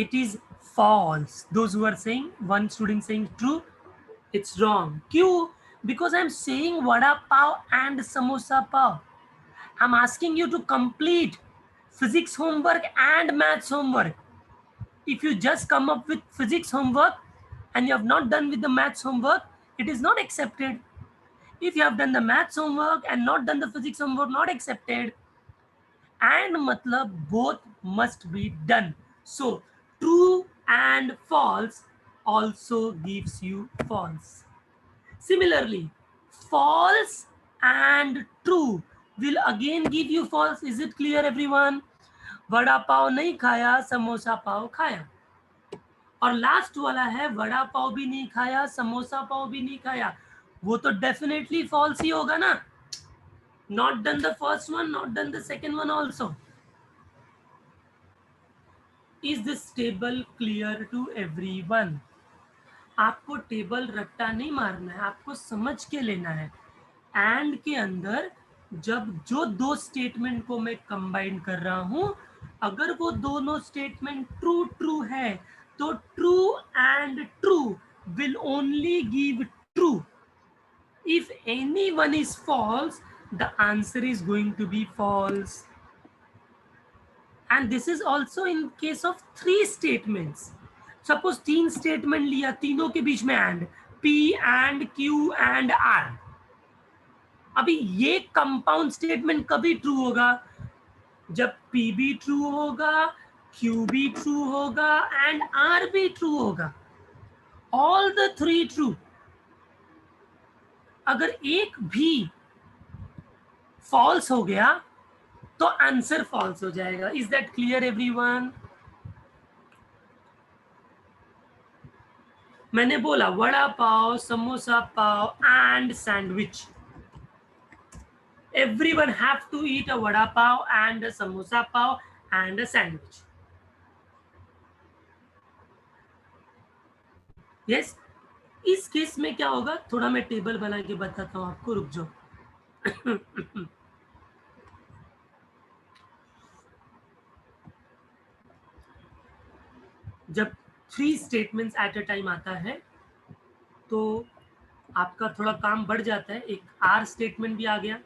It is false. Those who are saying, one student saying true, it's wrong. Kyun? Because I'm saying vada pav and samosa pav. I'm asking you to complete physics homework and maths homework. If you just come up with physics homework and you have not done with the maths homework, it is not accepted. If you have done the maths homework and not done the physics homework, not accepted. And matlab both must be done. So true and false also gives you false. Similarly, false and true will again give you false. Is it clear everyone? Vada pav नहीं खाया, समोसा पाव खाया. और last वाला है वड़ा पाव भी नहीं खाया, समोसा पाव भी नहीं खाया, वो तो डेफिनेटली फॉल्स ही होगा ना. Not done the first one, not done the second one also. Is this table clear to everyone? आपको टेबल रट्टा नहीं मारना है, आपको समझ के लेना है. एंड के अंदर जब जो दो स्टेटमेंट को मैं कंबाइन कर रहा हूं, अगर वो दोनों स्टेटमेंट ट्रू है, तो true and true will only give true. If any one is false, the answer is going to be false. And this is also in case of 3 statements. Suppose 3 statement लिया, तीनों के बीच में and, P and Q and R. अभी ये compound statement कभी true होगा? जब P भी ट्रू होगा, Q भी ट्रू होगा and R भी ट्रू होगा. All the 3 true. अगर एक भी फॉल्स हो गया तो आंसर फॉल्स हो जाएगा. Is that clear everyone? मैंने बोला vada pav, samosa pav and sandwich. Everyone have to eat a vada pav and a samosa pav and a sandwich. Yes? इस केस में क्या होगा, थोड़ा मैं टेबल बना के बताता हूं आपको, रुक जाओ. जब 3 स्टेटमेंट्स एट अ टाइम आता है, तो आपका थोड़ा काम बढ़ जाता है, एक आर स्टेटमेंट भी आ गया.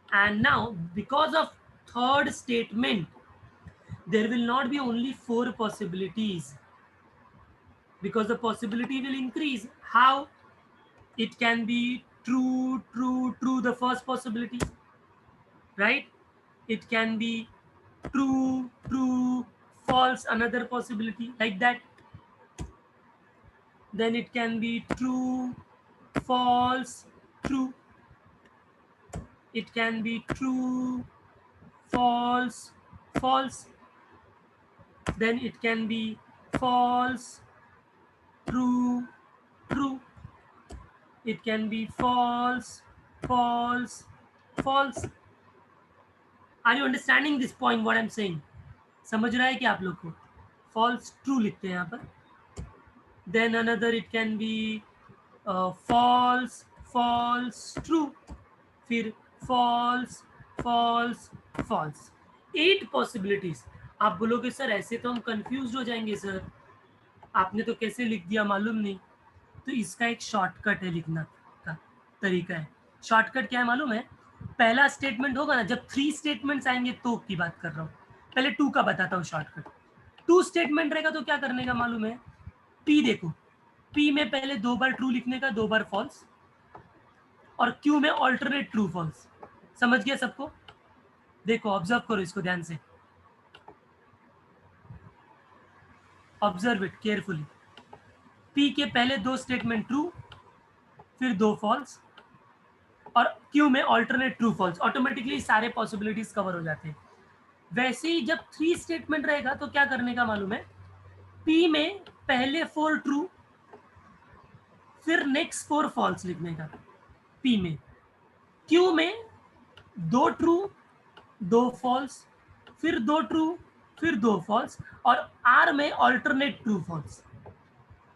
And now because of third statement there will not be only 4 possibilities, because the possibility will increase. How? It can be true, true, true, the first possibility, right? It can be true, true, false, another possibility, like that. Then it can be true, false, true. It can be true, false, false. Then it can be false, true, true. It can be false, false, false. Are you understanding this point what I'm saying? समझ रहा है कि आप लोग को? False, true लिखते हैं यहाँ पर. Then another it can be false, false, true. फिर false, false, false. 8 possibilities. आप बोलोगे सर ऐसे तो हम कंफ्यूज हो जाएंगे सर, आपने तो कैसे लिख दिया मालूम नहीं. तो इसका एक शॉर्टकट है लिखना का तरीका है. शॉर्टकट क्या है मालूम है? पहला स्टेटमेंट होगा ना, जब 3 स्टेटमेंट्स आएंगे तो की बात कर रहा हूँ, पहले 2 का बताता हूँ शॉर्टकट. 2 स्टेटमेंट रहेगा तो क्या करने का मालूम है? पी देखो, पी में पहले 2 बार ट्रू लिखने का, 2 बार फॉल्स, और क्यू में ऑल्टरनेट ट्रू फॉल्स. समझ गया सबको? देखो ऑब्जर्व करो इसको ध्यान से, ऑब्जर्व इट केयरफुली. पी के पहले 2 स्टेटमेंट ट्रू, फिर 2 फॉल्स, और क्यू में ऑल्टरनेट ट्रू फॉल्स. ऑटोमेटिकली सारे पॉसिबिलिटीज कवर हो जाते हैं. वैसे ही जब 3 स्टेटमेंट रहेगा तो क्या करने का मालूम है? पी में पहले 4 ट्रू, फिर नेक्स्ट 4 फॉल्स लिखने का पी में. क्यू में 2 ट्रू, 2 फॉल्स, फिर 2 ट्रू, फिर 2 फॉल्स, और आर में ऑल्टरनेट ट्रू फॉल्स.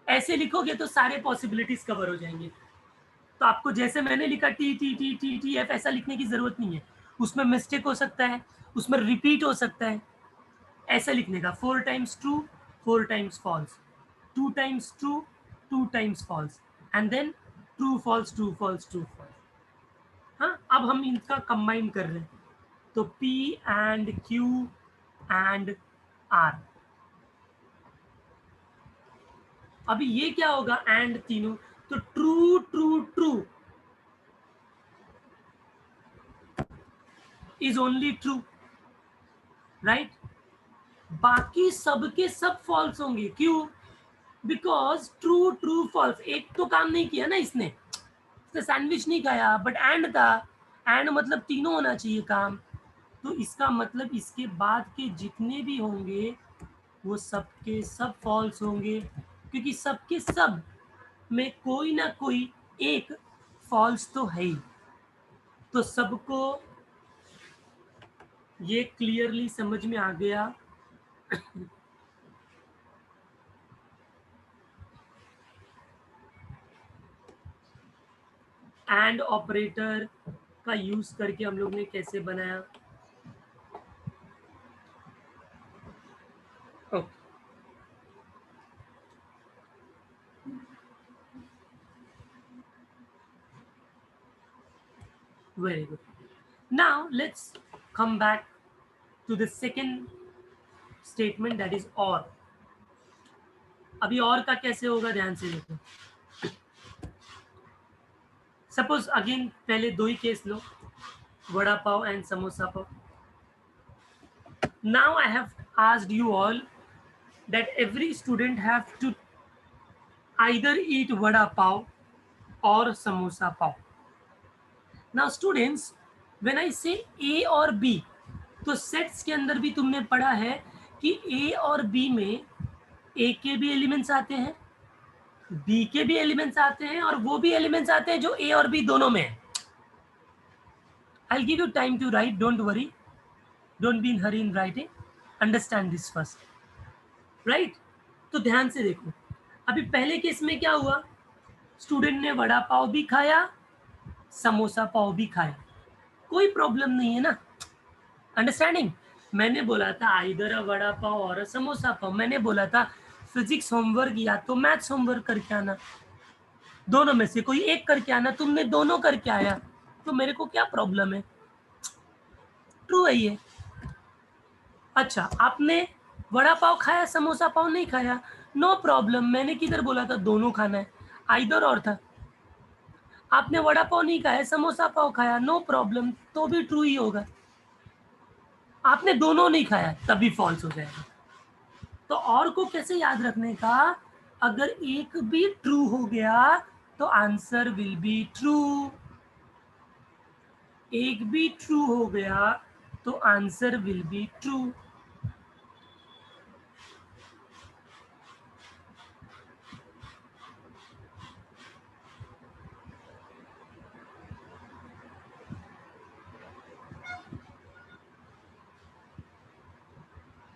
ऐसे लिखोगे तो सारे पॉसिबिलिटीज कवर हो जाएंगे. तो आपको जैसे मैंने लिखा T T T T T F, ऐसा लिखने की जरूरत नहीं है. उसमें मिस्टेक हो सकता है, उसमें रिपीट हो सकता है. ऐसा लिखने का 4 times true, 4 times false, 2 times true, 2 times false, and then true false, true false, true false. हाँ, अब हम इनका कंबाइन कर रहे हैं. तो P and Q and R. अभी ये क्या होगा? एंड तीनों, तो true, true, true is only true, right? बाकी सबके सब फॉल्स होंगे. क्यों? बिकॉज ट्रू, ट्रू, फॉल्स, एक तो काम नहीं किया ना इसने सैंडविच नहीं खाया, बट एंड था. एंड मतलब तीनों होना चाहिए काम. तो इसका मतलब इसके बाद के जितने भी होंगे वो सबके सब फॉल्स होंगे, क्योंकि सबके सब में कोई ना कोई एक फॉल्स तो है ही. तो सबको ये क्लियरली समझ में आ गया. एंड ऑपरेटर का यूज करके हम लोग ने कैसे बनाया? Okay, very good. Now let's come back to the second statement, that is or. अभी और का कैसे होगा ध्यान से देखो. सपोज अगेन पहले 2 ही केस लो, vada pav and samosa pav. Now I have asked you all that every student have to either eat vada pav or samosa pav. Now students, when I say A और B, तो सेट्स के अंदर भी तुमने पढ़ा है कि A और B में A के भी एलिमेंट्स आते हैं, B के भी एलिमेंट्स आते हैं, और वो भी एलिमेंट्स आते हैं जो A और B दोनों में है. I'll give you time to write, don't worry, don't be in hurry in writing, understand this first, right? तो ध्यान से देखो. अभी पहले केस में क्या हुआ? स्टूडेंट ने वड़ा पाव भी खाया, समोसा पाव भी खाया, कोई प्रॉब्लम नहीं है ना. अंडरस्टैंडिंग? मैंने बोला था आइदर अ वड़ा पाव और अ समोसा पाव. मैंने बोला था फिजिक्स होमवर्क या तो मैथ्स होमवर्क करके आना. दोनों में से कोई एक करके आना, तुमने दोनों करके आया तो मेरे को क्या प्रॉब्लम है, ट्रू है ये। अच्छा, आपने वड़ा पाव खाया, समोसा पाव नहीं खाया, नो प्रॉब्लम, मैंने किधर बोला था दोनों खाना है, आइदर और था। आपने वड़ा पाव नहीं खाया, समोसा पाव खाया, नो प्रॉब्लम, तो भी ट्रू ही होगा। आपने दोनों नहीं खाया तभी फॉल्स हो जाएगा। तो और को कैसे याद रखने का, अगर एक भी ट्रू हो गया तो आंसर विल बी ट्रू, एक भी ट्रू हो गया तो answer will be true.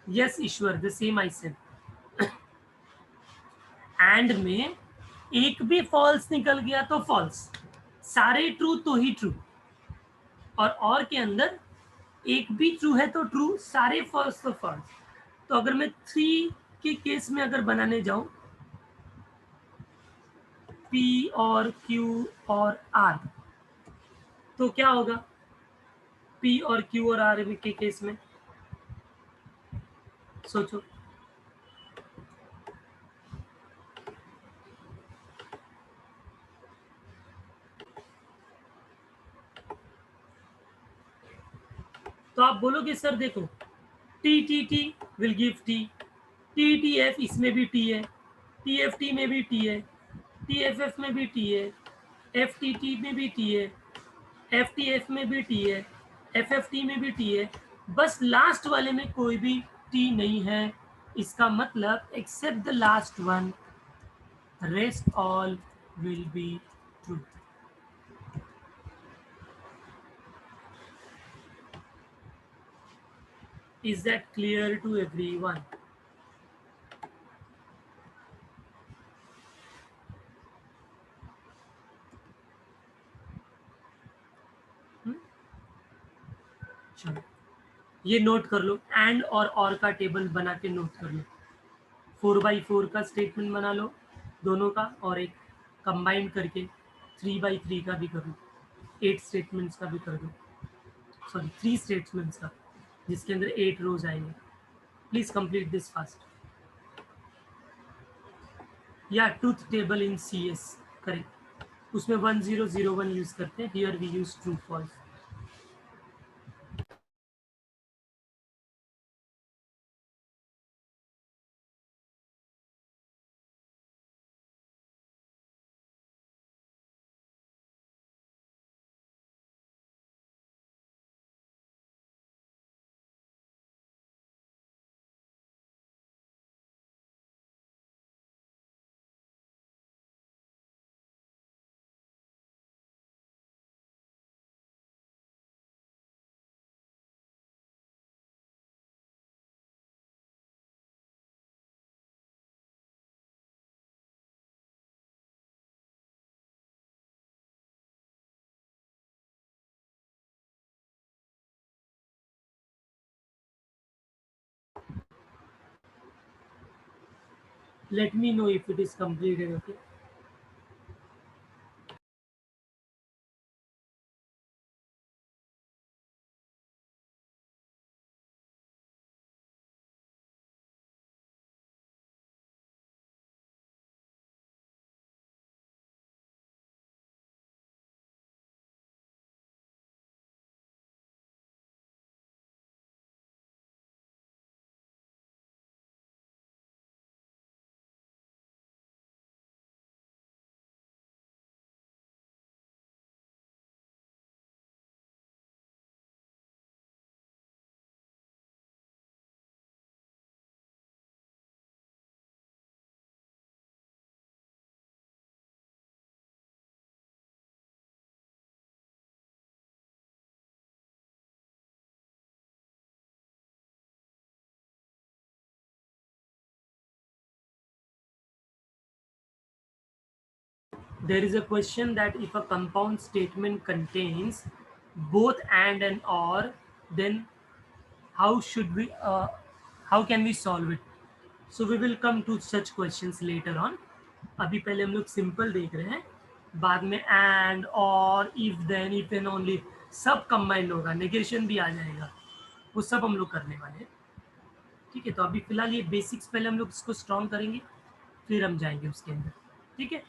Yes Ishwar, the same I said. And में एक भी फॉल्स निकल गया तो फॉल्स, सारे ट्रू तो ही ट्रू, और के अंदर एक भी ट्रू है तो ट्रू, सारे फॉल्स तो फॉल्स। तो अगर मैं 3 के केस में अगर बनाने जाऊं, P और Q और R, तो क्या होगा P और Q और R के केस में, सोचो। तो आप बोलोगे सर देखो, T T T will give T, T T F इसमें भी टी है, टी एफ टी में भी टी है, टी एफ एफ में भी टी है, एफ टी टी में भी टी है, एफ टी एफ में भी टी है, एफ एफ टी में भी टी है, बस लास्ट वाले में कोई भी टी नहीं है। इसका मतलब except the last one, rest all will be true. Is that clear to everyone? चलो ये नोट कर लो, एंड और का टेबल बना के नोट कर लो। 4x4 का स्टेटमेंट बना लो दोनों का, और एक कंबाइंड करके 3x3 का भी कर लो, 8 स्टेटमेंट्स का भी कर दो, सॉरी 3 स्टेटमेंट्स का, जिसके अंदर 8 रोज आएंगे। Please complete this fast. या truth table in CS, correct, उसमें 1001 यूज करते हैं, here we use true false. Let me know if it is completed, okay? There is a question that if a compound statement contains both and or, then how should we how can we solve it? So we will come to such questions later on. अभी पहले हम लोग simple देख रहे हैं बाद में and और if then if and only सब कंबाइंड होगा, नेगेशन भी आ जाएगा, वो सब हम लोग करने वाले हैं। ठीक है, तो अभी फिलहाल ये बेसिक्स पहले हम लोग इसको स्ट्रॉन्ग करेंगे, फिर हम जाएंगे उसके अंदर। ठीक है,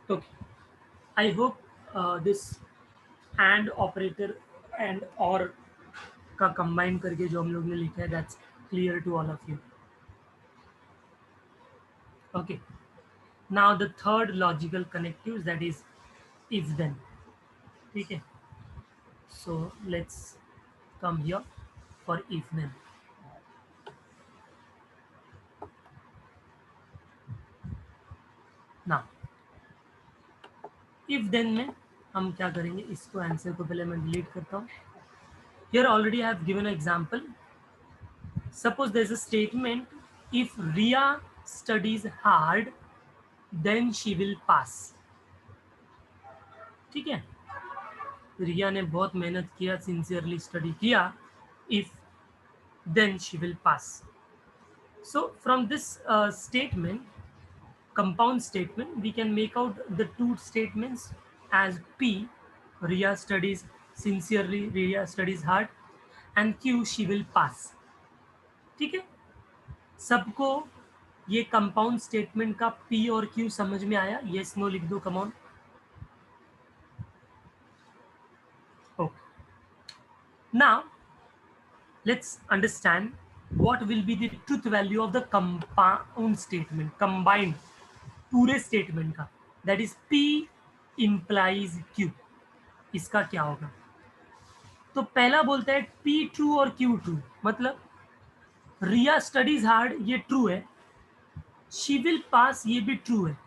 okay, I hope this and operator and और का कंबाइन करके जो हम लोग ने लिखा है that's clear to all of you. Okay, now the third logical connective that is if then. ठीक है, so let's come here for if then. Now if then में हम क्या करेंगे, इसको आंसर को पहले मैं डिलीट करता हूँ। Here already I have given a example. Suppose there's a statement, if Ria studies hard, then she will pass. ठीक है, रिया ने बहुत मेहनत किया, सिंसियरली स्टडी किया, if then she will pass. So from this statement, compound statement, we can make out the two statements as P, Ria studies sincerely, Ria studies hard, and Q, she will pass. ठीक है, सबको ये compound statement का P और Q समझ में आया? Yes no लिख दो, come on. Okay, now let's understand what will be the truth value of the compound statement, combined पूरे स्टेटमेंट का, that is P implies Q. इसका क्या होगा? तो पहला बोलता है पी ट्रू और क्यू ट्रू, मतलब रिया स्टडीज हार्ड ये ट्रू है, शी विल पास ये भी ट्रू है।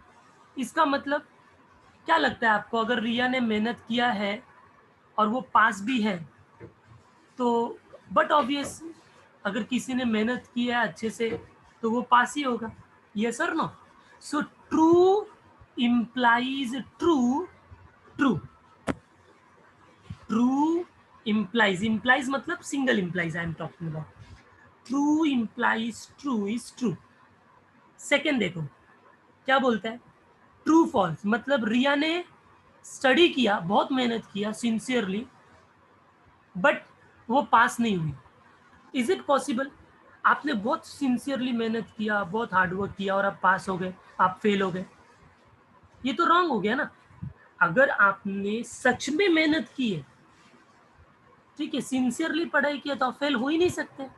इसका मतलब क्या लगता है आपको, अगर रिया ने मेहनत किया है और वो पास भी है तो, बट ऑब्वियस अगर किसी ने मेहनत की है अच्छे से तो वो पास ही होगा, यस और no? So true implies true, true, true implies, implies मतलब single implies I am talking about, true implies true is true. Second देखो क्या बोलता है, ट्रू फॉल्स, मतलब रिया ने स्टडी किया, बहुत मेहनत किया सिंसियरली, बट वो पास नहीं हुई। Is it possible? आपने बहुत सिंसियरली मेहनत किया, बहुत हार्डवर्क किया और आप पास हो गए, आप फेल हो गए, ये तो रॉन्ग हो गया ना। अगर आपने सच में मेहनत की है, ठीक है, सिंसियरली पढ़ाई किया, तो आप फेल हो ही नहीं सकते।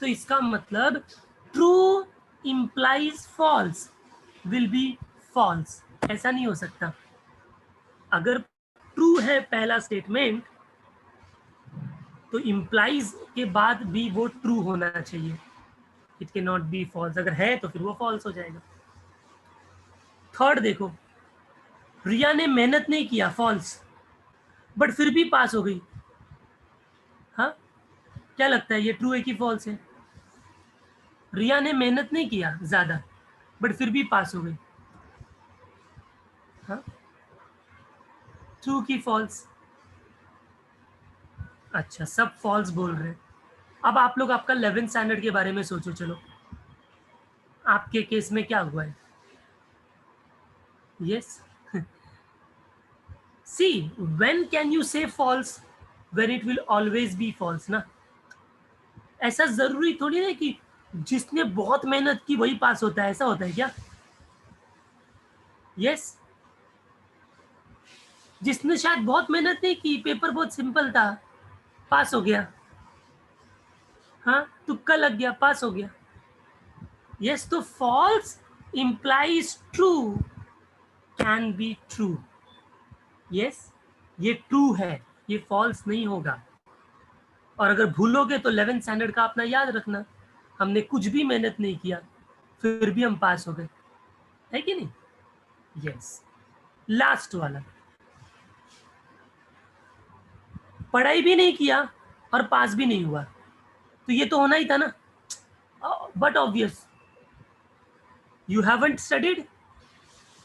तो इसका मतलब true implies false will be false, ऐसा नहीं हो सकता। अगर ट्रू है पहला स्टेटमेंट तो इम्प्लाइज के बाद भी वो ट्रू होना चाहिए, it can not be false. अगर है तो फिर वो फॉल्स हो जाएगा। थर्ड देखो, रिया ने मेहनत नहीं किया, फॉल्स, बट फिर भी पास हो गई। हाँ, क्या लगता है ये ट्रू है कि फॉल्स है? रिया ने मेहनत नहीं किया ज्यादा बट फिर भी पास हो गई, हाँ, ट्रू की फॉल्स? अच्छा, सब फॉल्स बोल रहे हैं। अब आप लोग आपका 11th स्टैंडर्ड के बारे में सोचो, चलो आपके केस में क्या हुआ है? Yes, see when can you say false? When it will always be false ना। ऐसा जरूरी थोड़ी ना कि जिसने बहुत मेहनत की वही पास होता है, ऐसा होता है क्या? यस। जिसने शायद बहुत मेहनत नहीं की, पेपर बहुत सिंपल था, पास हो गया। हाँ, तुक्का लग गया, पास हो गया। यस, तो false implies true can be true. Yes, ये ट्रू है, ये फॉल्स नहीं होगा। और अगर भूलोगे तो 11th स्टैंडर्ड का अपना याद रखना, हमने कुछ भी मेहनत नहीं किया फिर भी हम पास हो गए, है कि नहीं? यस। लास्ट वाला, पढ़ाई भी नहीं किया और पास भी नहीं हुआ, तो ये तो होना ही था ना। But obvious, you haven't studied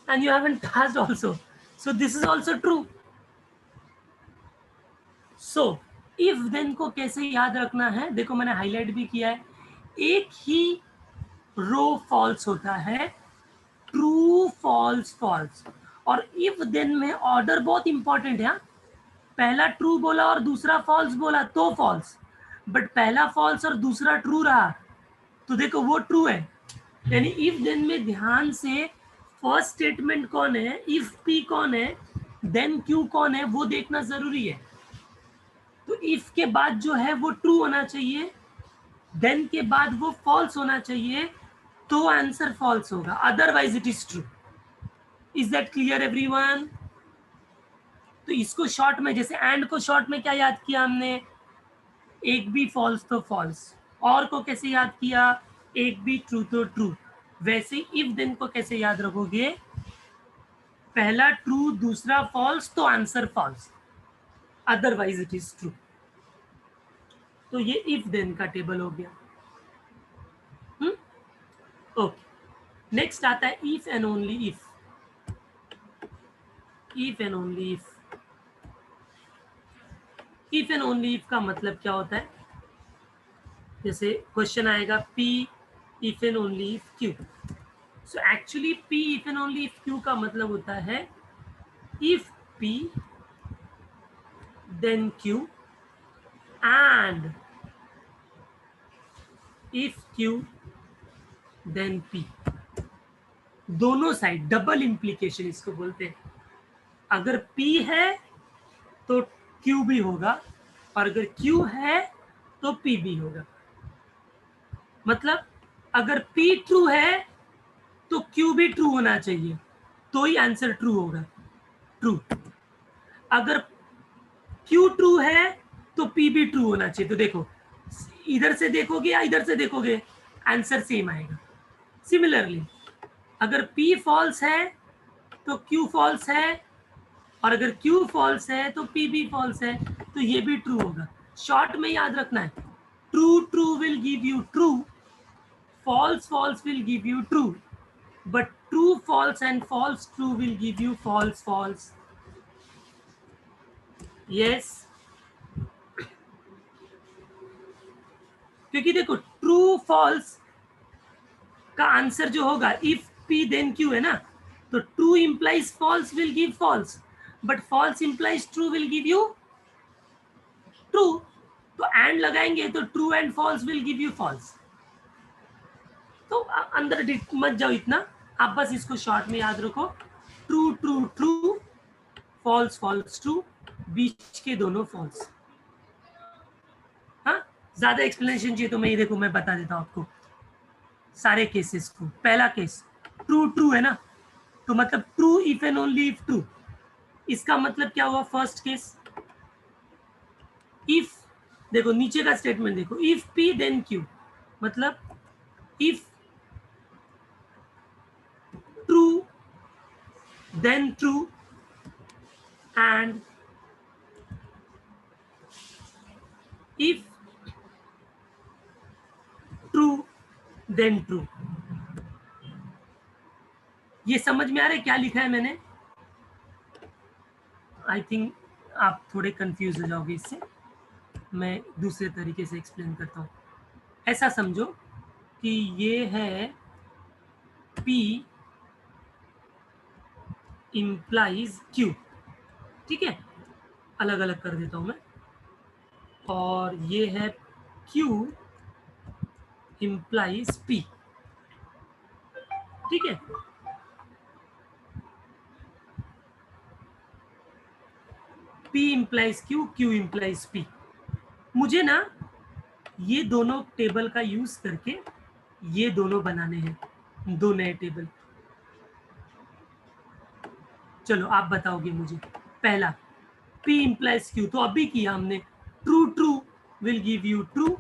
and you haven't passed also, so this is also true. so if then को कैसे याद रखना है, देखो मैंने हाईलाइट भी किया है। एक ही रो फॉल्स होता है, ट्रू फॉल्स फॉल्स। और इफ देन में ऑर्डर बहुत इंपॉर्टेंट है। पहला ट्रू बोला और दूसरा फॉल्स बोला तो फॉल्स, बट पहला फॉल्स और दूसरा ट्रू रहा तो देखो वो ट्रू है। यानी इफ देन में ध्यान से फर्स्ट स्टेटमेंट कौन है, इफ पी कौन है, देन क्यू कौन है, वो देखना जरूरी है। तो इफ के बाद जो है वो ट्रू होना चाहिए, देन के बाद वो फॉल्स होना चाहिए, तो आंसर फॉल्स होगा, otherwise it is true. Is that clear everyone? तो इसको शॉर्ट में, जैसे एंड को शॉर्ट में क्या याद किया हमने, एक भी फॉल्स तो फॉल्स, और को कैसे याद किया, एक भी ट्रू तो ट्रू। वैसे इफ देन को कैसे याद रखोगे, पहला ट्रू दूसरा फॉल्स तो answer false, otherwise it is true. तो ये इफ देन का टेबल हो गया। ओके, नेक्स्ट आता है if and only if. If and only if, if and only if का मतलब क्या होता है? जैसे क्वेश्चन आएगा P if and only if Q। So actually P if and only if Q का मतलब होता है if P then Q and if Q then P। दोनों साइड डबल इंप्लीकेशन इसको बोलते हैं। अगर P है तो Q भी होगा, और अगर Q है तो P भी होगा। मतलब अगर P ट्रू है तो Q भी ट्रू होना चाहिए, तो ही आंसर ट्रू होगा, ट्रू। अगर Q ट्रू है तो P भी ट्रू होना चाहिए। तो देखो, इधर से देखोगे या इधर से देखोगे, आंसर सेम आएगा। सिमिलरली अगर P फॉल्स है तो Q फॉल्स है, और अगर Q फॉल्स है तो P भी फॉल्स है, तो ये भी ट्रू होगा। शॉर्ट में याद रखना है, true true will give you true, false false will give you true, but true false and false true will give you false false. Yes, क्योंकि देखो ट्रू फॉल्स का आंसर जो होगा इफ P देन Q है ना, तो true implies false will give false, but false implies true will give you true. तो and लगाएंगे तो true and false will give you false. तो अंदर मत जाओ इतना, आप बस इसको शॉर्ट में याद रखो, true true true, false false true, बीच के दोनों फॉल्स। हाँ, ज्यादा एक्सप्लेनेशन चाहिए तो मैं ये देखो मैं बता देता हूँ आपको सारे केसेस को। पहला केस ट्रू ट्रू है ना, तो मतलब true if and only if true. इसका मतलब क्या हुआ, फर्स्ट केस इफ, देखो नीचे का स्टेटमेंट देखो, इफ P देन Q, मतलब if true then true and if true then true. ये समझ में आ रहा है क्या लिखा है मैंने? आई थिंक आप थोड़े कंफ्यूज हो जाओगे इससे, मैं दूसरे तरीके से एक्सप्लेन करता हूँ। ऐसा समझो कि ये है P इंप्लाइज Q, ठीक है, अलग अलग कर देता हूँ मैं, और ये है Q implies P. ठीक है, P implies Q, Q implies P. मुझे ना ये दोनों टेबल का यूज करके ये दोनों बनाने हैं, दो नए टेबल. चलो आप बताओगे मुझे. पहला P implies Q, तो अभी किया हमने. True true will give you true,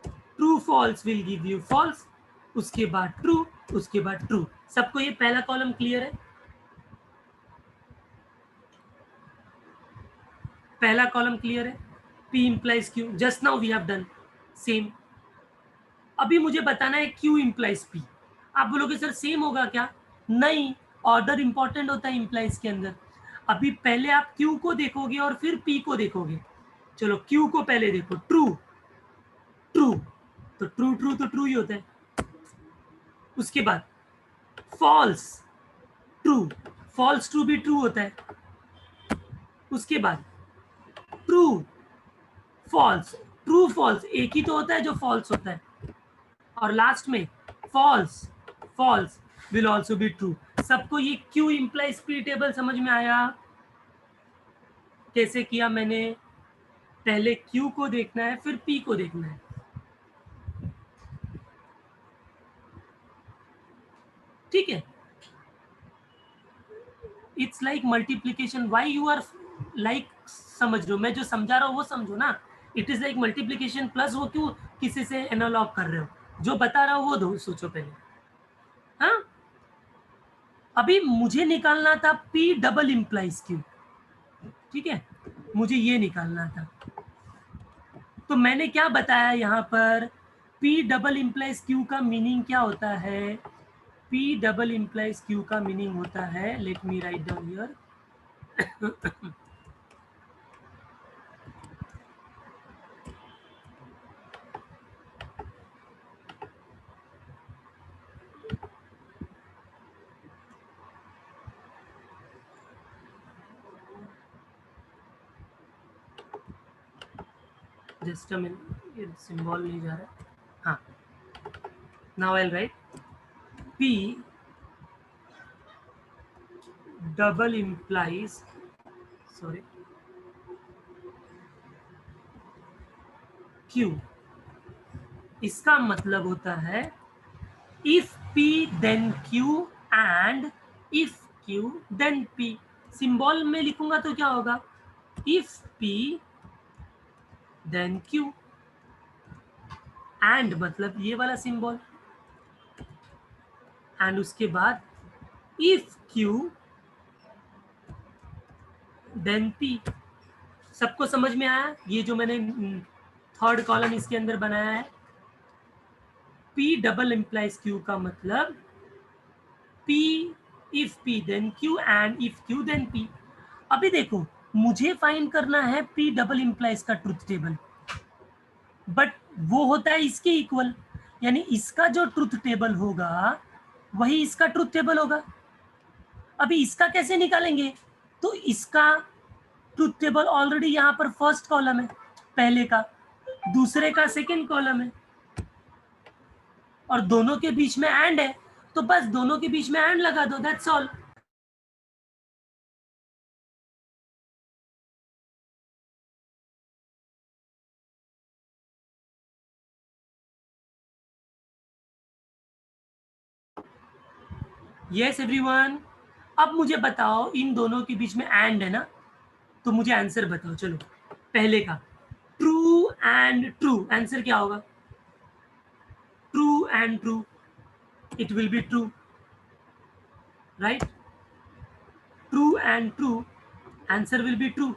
true false will give you false, उसके बाद ट्रू, उसके बाद ट्रू. सबको ये पहला कॉलम क्लियर है? पहला कॉलम क्लियर है? P implies Q, just now we have done same. अभी मुझे बताना है Q implies P. आप बोलोगे सर सेम होगा क्या? नहीं, ऑर्डर इंपॉर्टेंट होता है implies के अंदर. अभी पहले आप Q को देखोगे और फिर P को देखोगे. चलो Q को पहले देखो. ट्रू ट्रू, तो ट्रू ट्रू तो ट्रू ही होता है. उसके बाद फॉल्स ट्रू, फॉल्स ट्रू भी ट्रू होता है. उसके बाद ट्रू फॉल्स, ट्रू फॉल्स एक ही तो होता है जो फॉल्स होता है. और लास्ट में false, false will also be true. सबको ये क्यू इंप्लाइज पी टेबल समझ में आया? कैसे किया मैंने? पहले क्यू को देखना है, फिर पी को देखना है. ठीक है, it's like multiplication. Why you are like, समझ रहे हो? मैं जो समझा रहा हूँ वो समझो ना. It is like multiplication plus. वो क्यों किसी से एनालॉग कर रहे हो? जो बता रहा हूँ वो दो सोचो पहले. हाँ, अभी मुझे निकालना था P डबल इंप्लाइज Q. ठीक है, मुझे ये निकालना था. तो मैंने क्या बताया यहाँ पर? P डबल इंप्लाइज Q का मीनिंग क्या होता है? P डबल इंप्लाइज Q का मीनिंग होता है, let me write down here. Just a minute, ये सिंबल नहीं जा रहा. हाँ, now I will right P double implies, sorry, Q. इसका मतलब होता है if P then Q and if Q then P. Symbol में लिखूंगा तो क्या होगा? if P then Q, and मतलब ये वाला सिंबल, एंड उसके बाद if Q then P. सबको समझ में आया? ये जो मैंने थर्ड कॉलम इसके अंदर बनाया है, P डबल इंप्लाइज Q का मतलब P if P then Q and if Q then P. अभी देखो, मुझे फाइंड करना है P डबल इंप्लाइज का ट्रुथ टेबल, बट वो होता है इसके इक्वल. यानी इसका जो ट्रुथ टेबल होगा वही इसका ट्रुथ टेबल होगा. अभी इसका कैसे निकालेंगे? तो इसका ट्रुथ टेबल ऑलरेडी यहाँ पर फर्स्ट कॉलम है पहले का, दूसरे का सेकंड कॉलम है, और दोनों के बीच में एंड है. तो बस दोनों के बीच में एंड लगा दो, दैट्स ऑल. यस एवरीवन, अब मुझे बताओ, इन दोनों के बीच में एंड है ना, तो मुझे आंसर बताओ. चलो पहले का ट्रू एंड ट्रू, आंसर क्या होगा? True and true, it will be true, right? True and true, answer will be true.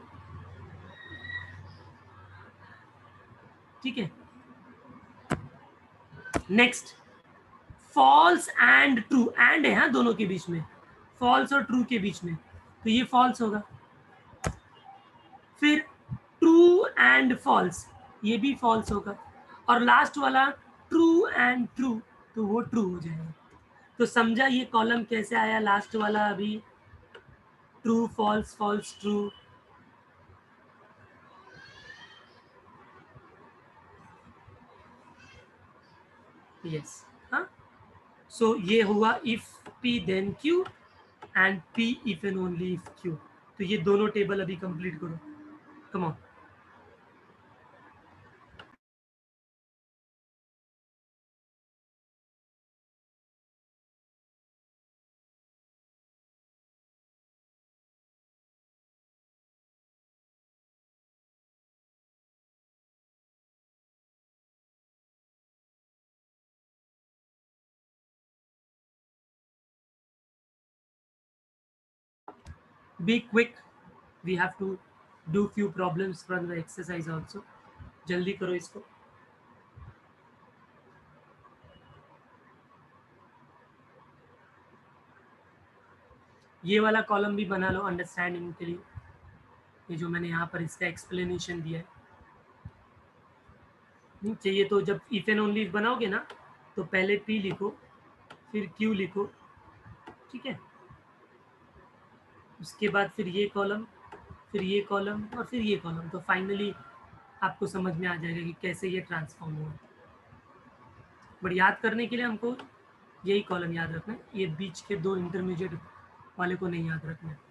ठीक है, next false and true. And है हाँ दोनों के बीच में, फॉल्स और ट्रू के बीच में, तो ये फॉल्स होगा. फिर ट्रू एंड फॉल्स, ये भी फॉल्स होगा. और लास्ट वाला ट्रू एंड ट्रू, तो वो ट्रू हो जाएगा. तो समझा ये कॉलम कैसे आया लास्ट वाला? अभी true false false true. Yes, हाँ. सो ये हुआ if P then Q and P if and only if Q. तो ये दोनों टेबल अभी कंप्लीट करो. Come on. Be quick. We have to do few problems from the exercise also. जल्दी करो इसको. ये वाला कॉलम भी बना लो अंडरस्टैंडिंग के लिए. ये जो मैंने यहाँ पर इसका एक्सप्लेनेशन दिया है. चाहिए तो जब इफ एंड ओनली बनाओगे ना, तो पहले P लिखो, फिर Q लिखो, ठीक है. उसके बाद फिर ये कॉलम, फिर ये कॉलम और फिर ये कॉलम. तो फाइनली आपको समझ में आ जाएगा कि कैसे ये ट्रांसफॉर्म हुआ. बट याद करने के लिए हमको यही कॉलम याद रखना है. ये बीच के दो इंटरमीडिएट वाले को नहीं याद रखना है.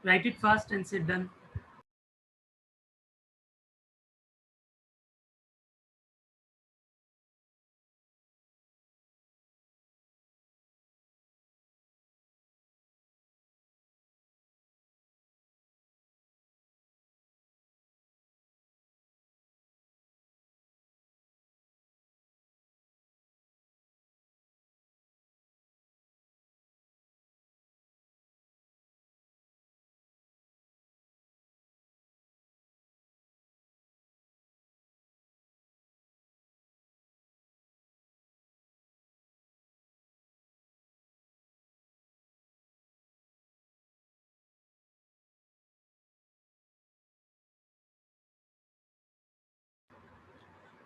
Write it fast and say done.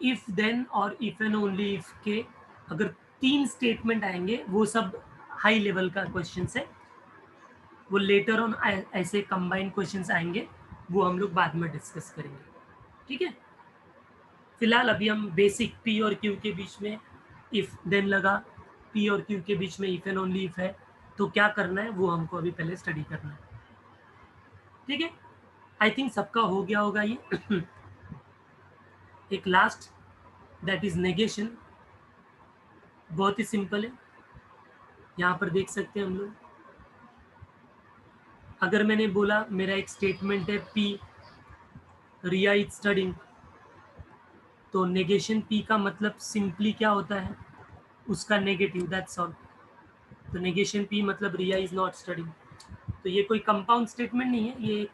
If then और इफ एंड ओनली इफ के अगर 3 स्टेटमेंट आएंगे, वो सब हाई लेवल का क्वेश्चन है. वो लेटर ऑन ऐसे कंबाइंड क्वेश्चंस आएंगे, वो हम लोग बाद में डिस्कस करेंगे. ठीक है. फिलहाल अभी हम बेसिक P और Q के बीच में इफ देन लगा, P और Q के बीच में इफ एंड ओनली इफ है, तो क्या करना है वो हमको अभी पहले स्टडी करना है. ठीक है. आई थिंक सबका हो गया होगा ये. एक लास्ट, दैट इज नेगेशन. बहुत ही सिंपल है. यहाँ पर देख सकते हैं हम लोग. अगर मैंने बोला मेरा एक स्टेटमेंट है P, रिया इज स्टडिंग, तो नेगेशन P का मतलब सिंपली क्या होता है, उसका नेगेटिव, दैट्स ऑल. तो नेगेशन P मतलब रिया इज नॉट स्टडिंग. तो ये कोई कंपाउंड स्टेटमेंट नहीं है, ये एक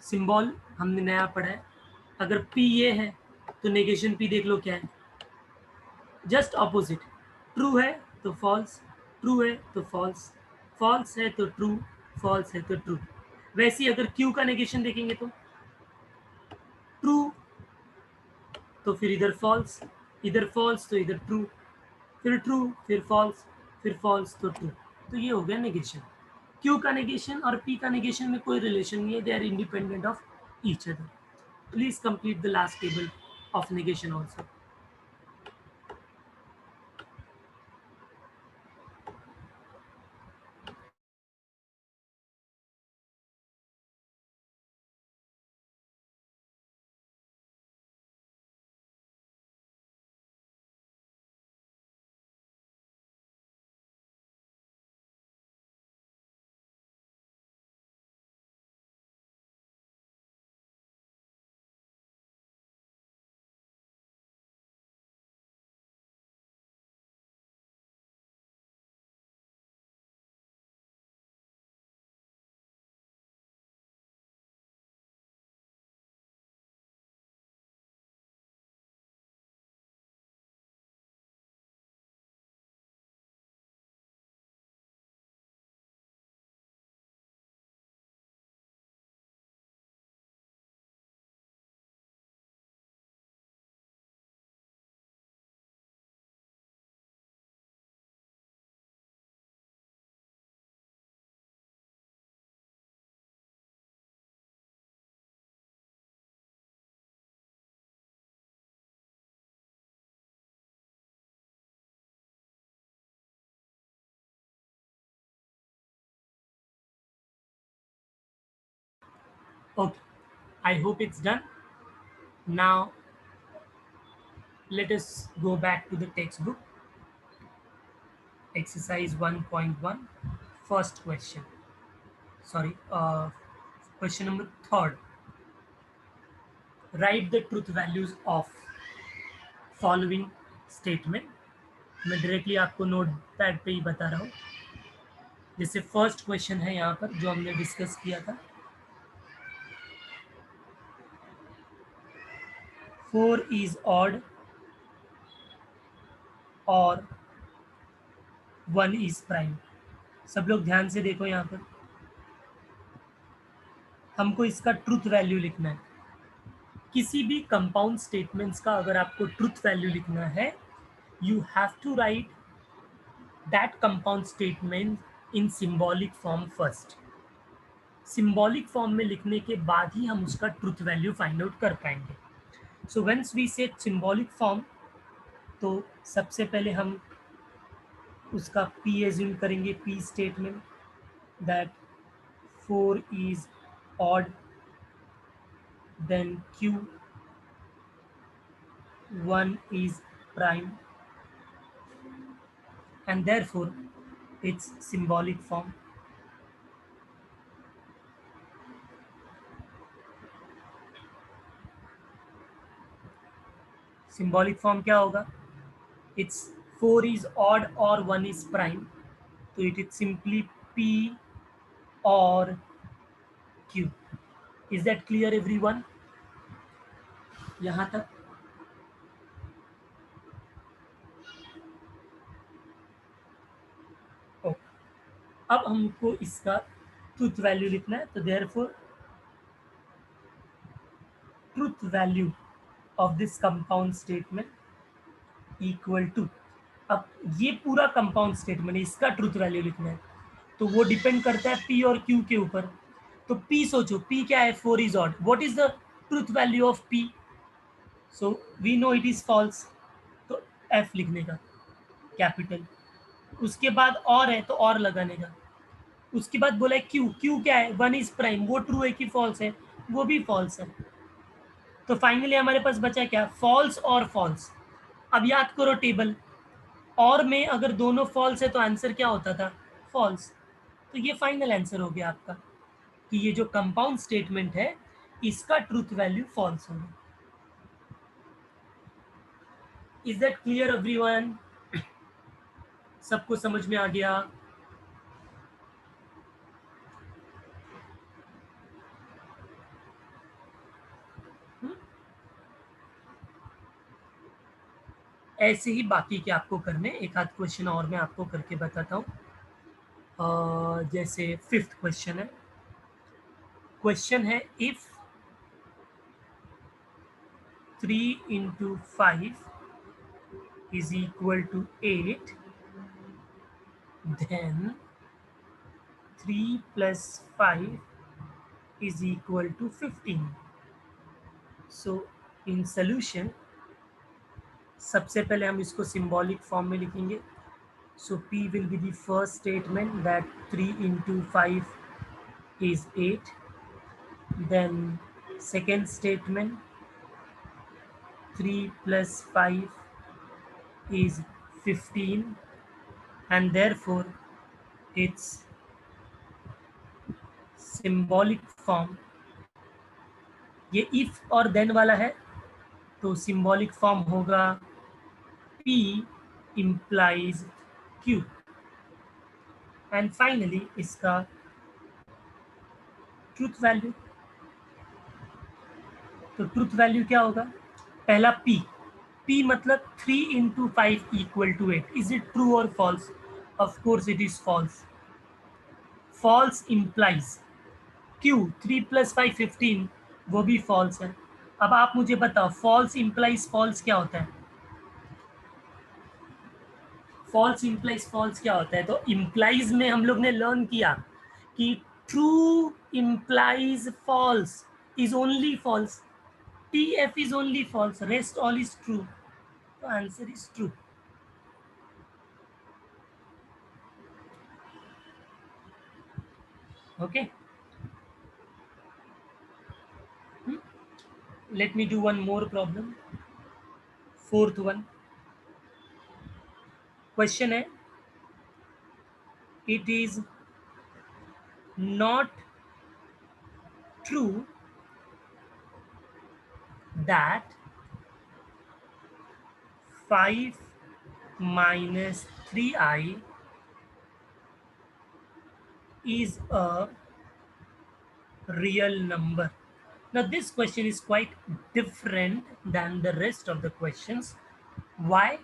सिंबल हमने नया पढ़ा है. अगर P ये है तो नेगेशन P देख लो क्या है, जस्ट ऑपोजिट. ट्रू है तो फॉल्स, ट्रू है तो फॉल्स, फॉल्स है तो ट्रू, फॉल्स है तो ट्रू. वैसे ही अगर Q का नेगेशन देखेंगे तो ट्रू तो फिर इधर फॉल्स, इधर फॉल्स तो इधर ट्रू, फिर ट्रू, फिर फॉल्स तो ट्रू. तो ये हो गया नेगेशन. Q का नेगेशन और P का नेगेशन में कोई रिलेशन नहीं है, they are independent of each other. Please complete the last table of negation also. Okay, I hope it's done. Now let us go back to the textbook. Exercise 1.1, first question. Sorry, question number third. Write the truth values of following statement. मैं directly आपको note pad पे ही बता रहा हूँ. जैसे first question है यहाँ पर जो हमने डिस्कस किया था. 4 is odd और 1 is prime. सब लोग ध्यान से देखो यहाँ पर. हमको इसका ट्रूथ वैल्यू लिखना है. किसी भी कंपाउंड स्टेटमेंट्स का अगर आपको ट्रूथ वैल्यू लिखना है, you have to write that compound statement in symbolic form first. Symbolic form में लिखने के बाद ही हम उसका ट्रूथ वैल्यू फाइंड आउट कर पाएंगे. सो व्हेंस वी से सिंबॉलिक फॉर्म, तो सबसे पहले हम उसका पी एज्यूम करेंगे. P statement that 4 is odd, then Q 1 is prime, and therefore its symbolic form. Symbolic form क्या होगा? It's 4 is odd or 1 is prime, so it is simply P or Q. Is that clear everyone? यहाँ तक? Okay. अब हमको इसका truth value लिखना है, तो therefore truth value of this compound statement equal to. अब ये पूरा कंपाउंड स्टेटमेंट है, इसका ट्रूथ वैल्यू लिखना है, तो वो डिपेंड करता है पी और क्यू के ऊपर. तो पी सोचो, पी क्या है? 4 is odd. What is the truth value of P? So we know it is false, तो एफ लिखने का कैपिटल. उसके बाद और है तो और लगाने का. उसके बाद बोला है क्यू. क्यू क्या है? 1 इज प्राइम. वो ट्रू है कि फॉल्स है? वो भी फॉल्स है. तो फाइनली हमारे पास बचा क्या? फॉल्स और फॉल्स. अब याद करो टेबल, और में अगर दोनों फॉल्स है तो आंसर क्या होता था? फॉल्स. तो ये फाइनल आंसर हो गया आपका कि ये जो कंपाउंड स्टेटमेंट है इसका ट्रूथ वैल्यू फॉल्स होगा. Is that clear everyone? सबको समझ में आ गया? ऐसे ही बाकी के आपको करने. एक आध क्वेश्चन और मैं आपको करके बताता हूँ. जैसे फिफ्थ क्वेश्चन है. क्वेश्चन है if 3 into 5 is equal to 8, then 3 plus 5 is equal to 15. So in solution, सबसे पहले हम इसको symbolic form में लिखेंगे. So P will be the first statement that 3 into 5 is 8. Then second statement, 3 plus 5 is 15, and therefore its symbolic form, ये if और then वाला है तो symbolic form होगा P implies Q. And finally इसका truth value. तो truth value क्या होगा? पहला P. P मतलब 3 into 5 equal to 8. Is it true or false? Of course it is false. False implies Q. 3 plus 5 15, वो भी false है. अब आप मुझे बताओ false implies false क्या होता है? false implies false क्या होता है? तो implies में हम लोग ने लर्न किया कि true implies false is only false. TF is only false, rest all is true. तो answer is true. Okay. Let me do one more problem. Fourth one. Question है, it is not true that 5 minus 3i is a real number. Now this question is quite different than the rest of the questions. Why?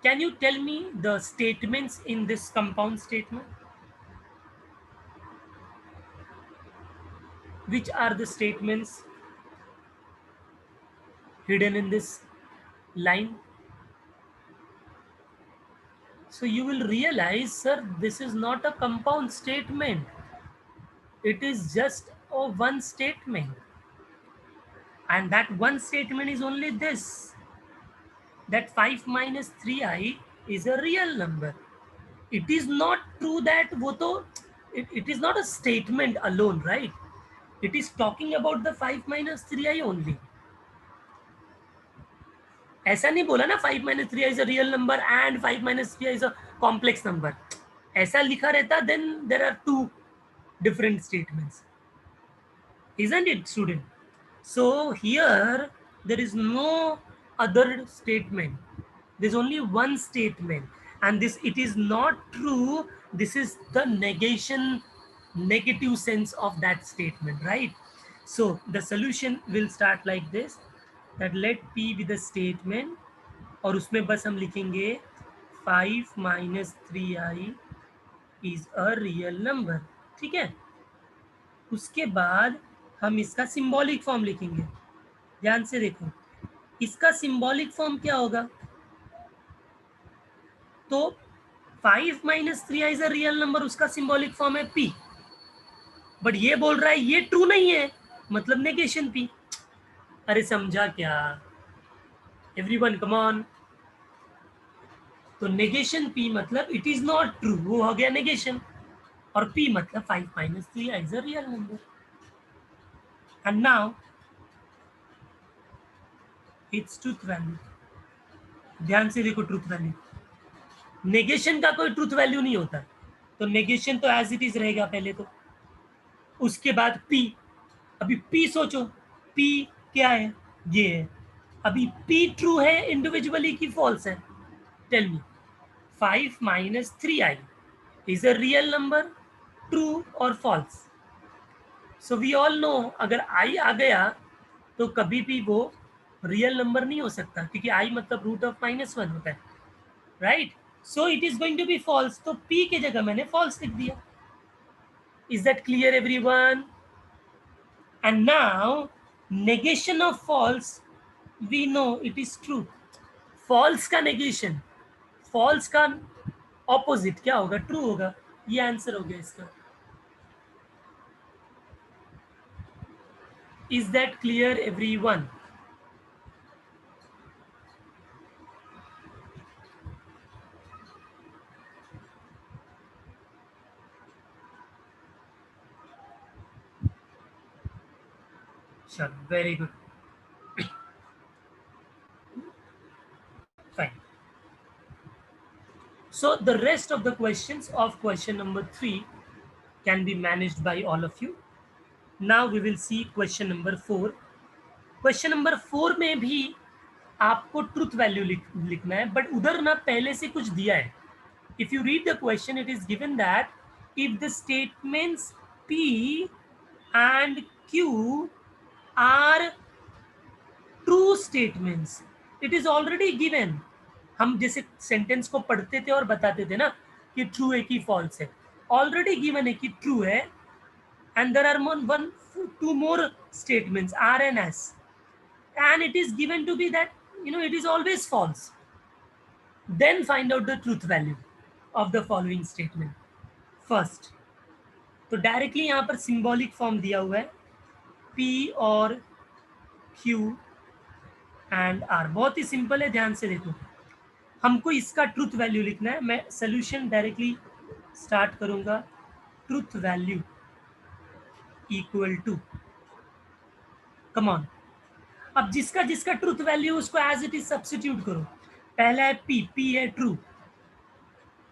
Can you tell me the statements in this compound statement? Which are the statements hidden in this line? So you will realize, sir, this is not a compound statement. It is just a one statement. And that one statement is only this, that 5 minus 3i is a real number. It is not true that it is not a statement alone, right? It is talking about the 5 minus 3i only. ऐसा नहीं बोला ना 5 minus 3i is a real number and 5 minus 3i is a complex number. ऐसा लिखा रहता, then there are two different statements. Isn't it, student? So here there is no other statement. There's only one statement, and this, it is not true. This is the negation, negative sense of that statement, right? So the solution will start like this, that let P be the statement, और उसमें बस हम लिखेंगे 5 minus 3i is a real number. ठीक है? उसके बाद हम इसका सिंबॉलिक फॉर्म लिखेंगे. ध्यान से देखो, इसका सिंबॉलिक फॉर्म क्या होगा? तो 5 minus 3i is a real number, उसका सिंबॉलिक फॉर्म है p. बट ये बोल रहा है ये ट्रू नहीं है, मतलब नेगेशन p. अरे समझा क्या एवरीवन? Come on. तो नेगेशन p मतलब इट इज नॉट ट्रू, वो हो गया नेगेशन. और p मतलब 5 minus 3i is a real number. And now its truth value. ध्यान से देखो ट्रूथ वैल्यू. नेगेशन का कोई ट्रूथ वैल्यू नहीं होता, तो नेगेशन तो एज इट इज रहेगा पहले तो. उसके बाद p. अभी p सोचो, p क्या है? ये है. अभी p ट्रू है इंडिविजुअली की फॉल्स है? Tell me. 5 minus 3i is a real number, true और false? So we all know, अगर i आ गया तो कभी भी वो रियल नंबर नहीं हो सकता, क्योंकि i मतलब रूट ऑफ -1 होता है, right? So it is going to be false. तो p की जगह मैंने फॉल्स लिख दिया. Is that clear everyone? And now negation of false, we know it is true. False का negation, false का opposite क्या होगा? True होगा. ये आंसर हो गया इसका. Is that clear everyone? Sure, very good. Fine. So the rest of the questions of question number 3 can be managed by all of you. Now we will see question number 4. Question number 4 में भी आपको truth value लिखना है, but उधर ना पहले से कुछ दिया है. If you read the question, it is given that if the statements P and Q are true statements, it is already given. हम जैसे सेंटेंस को पढ़ते थे और बताते थे ना कि ट्रू है कि फॉल्स है, ऑलरेडी गिवन है कि ट्रू है, and there are two more statements R and S, and it is given to be that it is always false. Then find out the truth value of the following statement. First, तो directly यहाँ पर symbolic form दिया हुआ है P और Q and R. बहुत ही simple है, ध्यान से देखो. हमको इसका ट्रूथ वैल्यू लिखना है. मैं सोल्यूशन डायरेक्टली स्टार्ट करूंगा. Truth value equal to, come on, अब जिसका जिसका ट्रूथ वैल्यू उसको एज इट इज सब्स्टिट्यूट करो। पहला है पी, पी है ट्रू,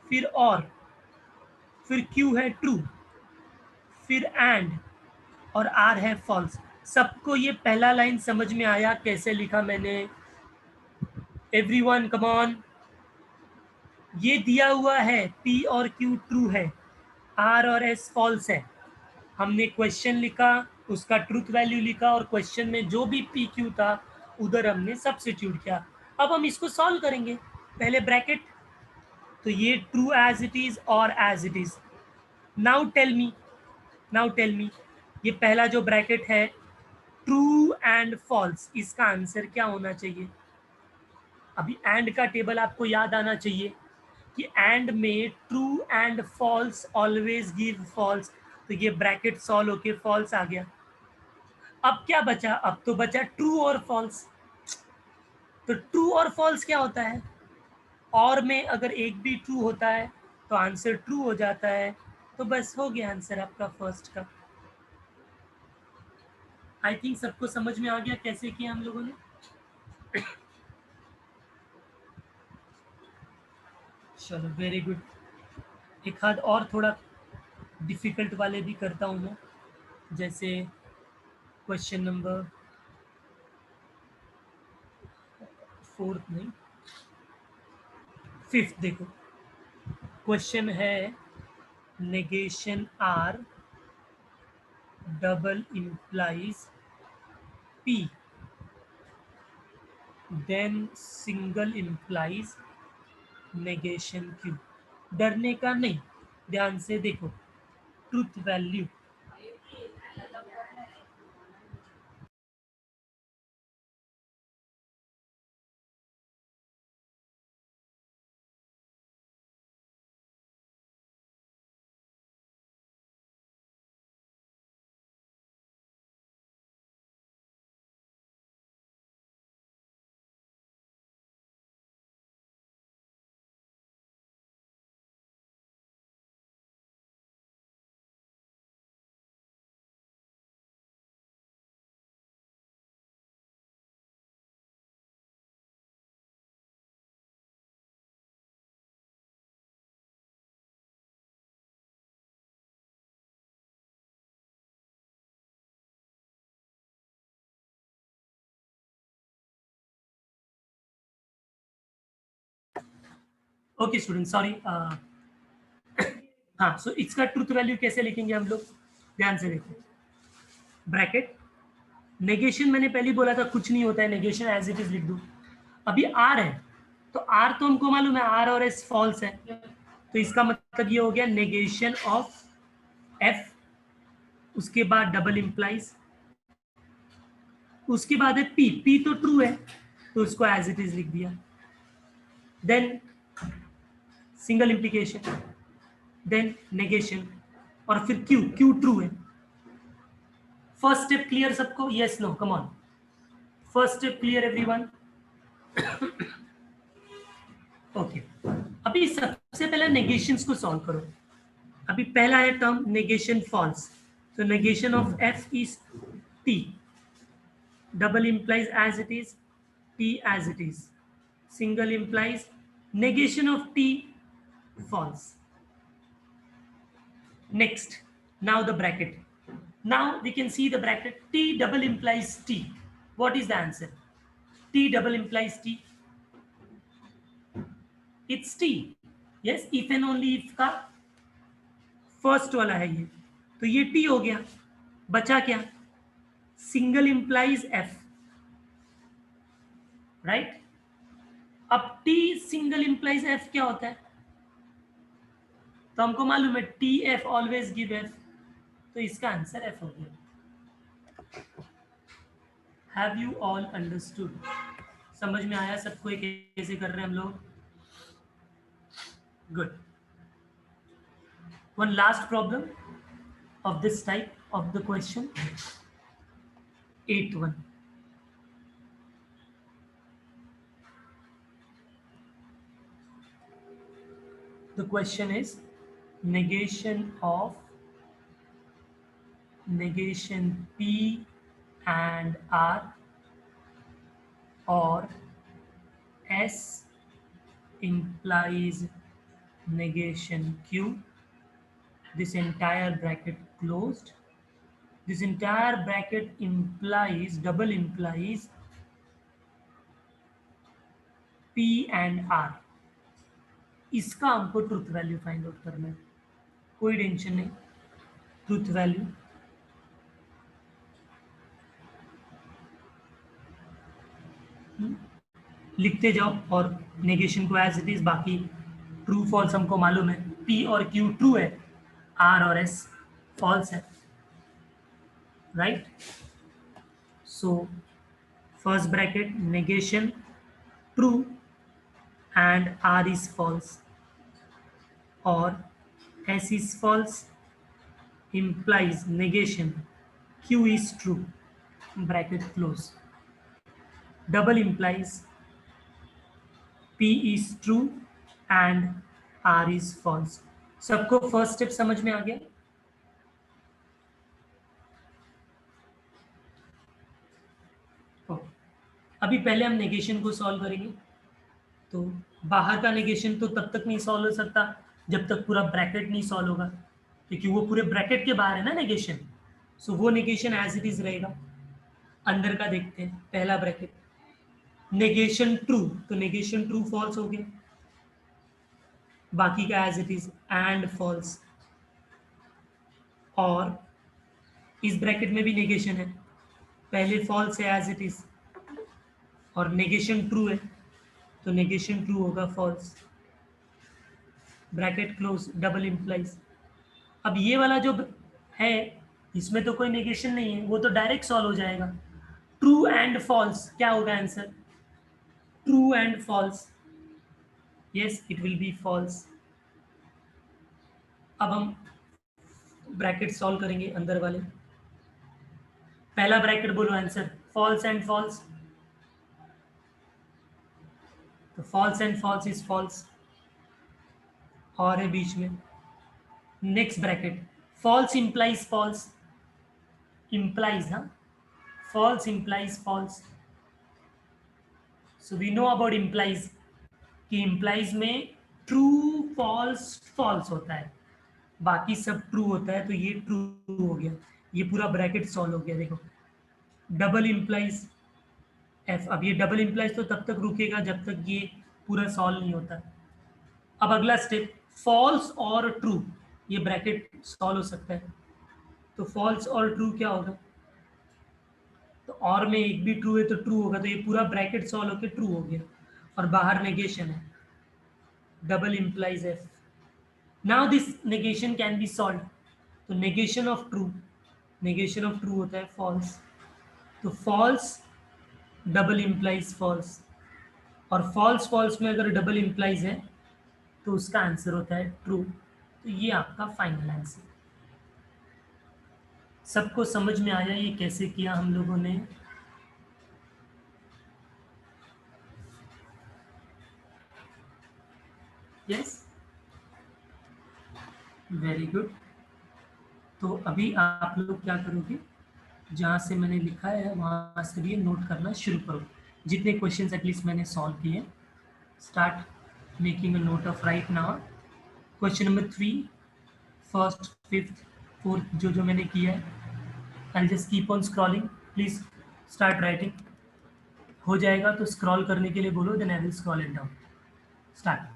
फिर फिर क्यू है ट्रू, फिर एंड, और आर है फॉल्स। सबको ये पहला लाइन समझ में आया कैसे लिखा मैंने? Everyone come on. ये दिया हुआ है पी और क्यू ट्रू है, आर और एस फॉल्स है। हमने क्वेश्चन लिखा, उसका ट्रूथ वैल्यू लिखा, और क्वेश्चन में जो भी पी क्यू था उधर हमने सब्स्टिट्यूट किया। अब हम इसको सॉल्व करेंगे। पहले ब्रैकेट, तो ये ट्रू एज इट इज और as it is. Now tell me, ये पहला जो ब्रैकेट है ट्रू एंड फॉल्स, इसका आंसर क्या होना चाहिए? अभी एंड का टेबल आपको याद आना चाहिए कि एंड में true and false always give false, तो ये ब्रैकेट सॉल्व होके फॉल्स आ गया। अब क्या बचा? अब तो बचा ट्रू और फॉल्स। तो ट्रू और फॉल्स क्या होता है? और में अगर एक भी ट्रू होता है तो आंसर ट्रू हो जाता है। तो बस हो गया आंसर आपका फर्स्ट का। आई थिंक सबको समझ में आ गया कैसे किया हम लोगों ने। चलो वेरी गुड। एक हाथ और थोड़ा डिफिकल्ट वाले भी करता हूँ मैं, जैसे क्वेश्चन नंबर 4 नहीं, 5। देखो क्वेश्चन है negation R double implies P then single implies negation Q. डरने का नहीं, ध्यान से देखो। Truth value, okay student sorry. हाँ, सो इसका ट्रूथ वैल्यू कैसे लिखेंगे हम लोग? ध्यान से देखो। ब्रैकेट, नेगेशन मैंने पहले ही बोला था कुछ नहीं होता है, नेगेशन एज इट इज लिख दूं। अभी आर है, तो आर तो हमको मालूम है आर और एस फॉल्स है, तो इसका मतलब ये हो गया नेगेशन ऑफ एफ, उसके बाद डबल इम्प्लाइज, उसके बाद है पी, पी तो ट्रू है तो उसको एज इट इज लिख दिया, then single implication, then negation, और फिर क्यू, क्यू ट्रू है। फर्स्ट स्टेप क्लियर सबको? Yes no come on. First step clear everyone? Okay. अभी सबसे पहले नेगेशंस को सॉल्व करो। अभी पहला है टर्म नेगेशन फॉल्स, तो negation of F is T, double implies as it is, t as it is, single implies negation of t false. Next, now the bracket. Now we can see the bracket. T double implies t. What is the answer? T double implies t. It's t. Yes, if and only if का first वाला है ये, तो ये t हो गया। बचा क्या? Single implies f, right? अब t सिंगल implies f क्या होता है? तो हमको मालूम है T F always give F, तो इसका आंसर एफ हो गया। Have you all understood? समझ में आया सबको एक कैसे कर रहे हैं हम लोग? Good. One last problem of this type of the question, 8th one. The question is negation of negation P and R or S implies negation Q, this entire bracket closed. This entire bracket implies, double implies P and R. इसका हमको truth value find out करना है, कोई tension नहीं. Truth value लिखते जाओ और negation को एज इट इज. बाकी ट्रू फॉल्स हमको मालूम है. P और Q ट्रू है, R और S फॉल्स है, right. So first bracket negation true and R is false or S is false implies negation Q is true, bracket close. Double implies P is true and R is false. सबको first step समझ में आ गया? अभी पहले हम negation को solve करेंगे. तो बाहर का नेगेशन तो तब तक नहीं सॉल्व हो सकता जब तक पूरा ब्रैकेट नहीं सॉल्व होगा, क्योंकि वो पूरे ब्रैकेट के बाहर है ना नेगेशन. सो वो नेगेशन एज इट इज रहेगा. अंदर का देखते हैं. पहला ब्रैकेट नेगेशन ट्रू, तो नेगेशन ट्रू फॉल्स हो गया. बाकी का as it is and false. और इस ब्रैकेट में भी नेगेशन है, पहले फॉल्स है एज इट इज और नेगेशन ट्रू है, तो नेगेशन ट्रू होगा false. Bracket close. Double implies. अब ये वाला जो है इसमें तो कोई नेगेशन नहीं है, वो तो डायरेक्ट सॉल्व हो जाएगा. ट्रू एंड फॉल्स क्या होगा answer? True and false. Yes, it will be false. अब हम ब्रैकेट सॉल्व करेंगे अंदर वाले. पहला ब्रैकेट बोलो आंसर. फॉल्स एंड फॉल्स, तो false and false is false. और है बीच में. Next bracket false implies false. Implies, हाँ, false implies false. So we know about implies कि इंप्लाइज में ट्रू फॉल्स फॉल्स होता है, बाकी सब ट्रू होता है. तो ये ट्रू हो गया, ये पूरा ब्रैकेट सॉल्व हो गया. देखो डबल इंप्लाइज एफ. अब ये डबल इंप्लाइज तो तब तक रुकेगा जब तक ये पूरा सॉल्व नहीं होता. अब अगला स्टेप फॉल्स और ट्रू, ये ब्रैकेट सॉल्व हो सकता है. तो फॉल्स और ट्रू क्या होगा? तो और में एक भी ट्रू है तो ट्रू होगा, तो ये पूरा ब्रैकेट सॉल्व होकर ट्रू हो गया. और बाहर नेगेशन है, double implies F. Now this negation can be solve. तो negation of true, negation of true होता है फॉल्स. तो फॉल्स डबल इंप्लाइज फॉल्स. और फॉल्स फॉल्स में अगर डबल इंप्लाइज है तो उसका आंसर होता है ट्रू. तो ये आपका फाइनल आंसर. सबको समझ में आया ये कैसे किया हम लोगों ने? Yes, very good. तो अभी आप लोग क्या करोगे, जहाँ से मैंने लिखा है वहाँ से भी नोट करना शुरू करो. जितने क्वेश्चंस एटलीस्ट मैंने सॉल्व किए, start making a note of right now. Question number 3, first, fifth, fourth जो जो मैंने किया है. I just keep on scrolling. Please start writing. हो जाएगा तो स्क्रॉल करने के लिए बोलो, then I will scroll it down. Start.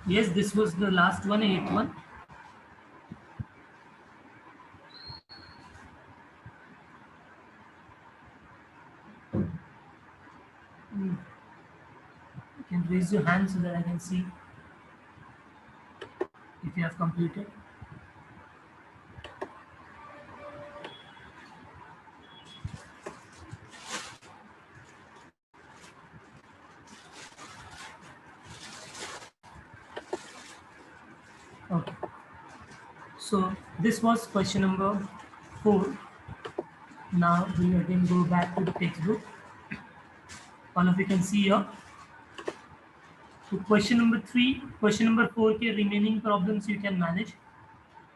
Yes, this was the last one, 8th one. You can raise your hand so that I can see if you have completed. Okay. So this was question number 4. Now we again go back to the textbook. All of you can see here. So question number 3, question number 4 के remaining problems you can manage.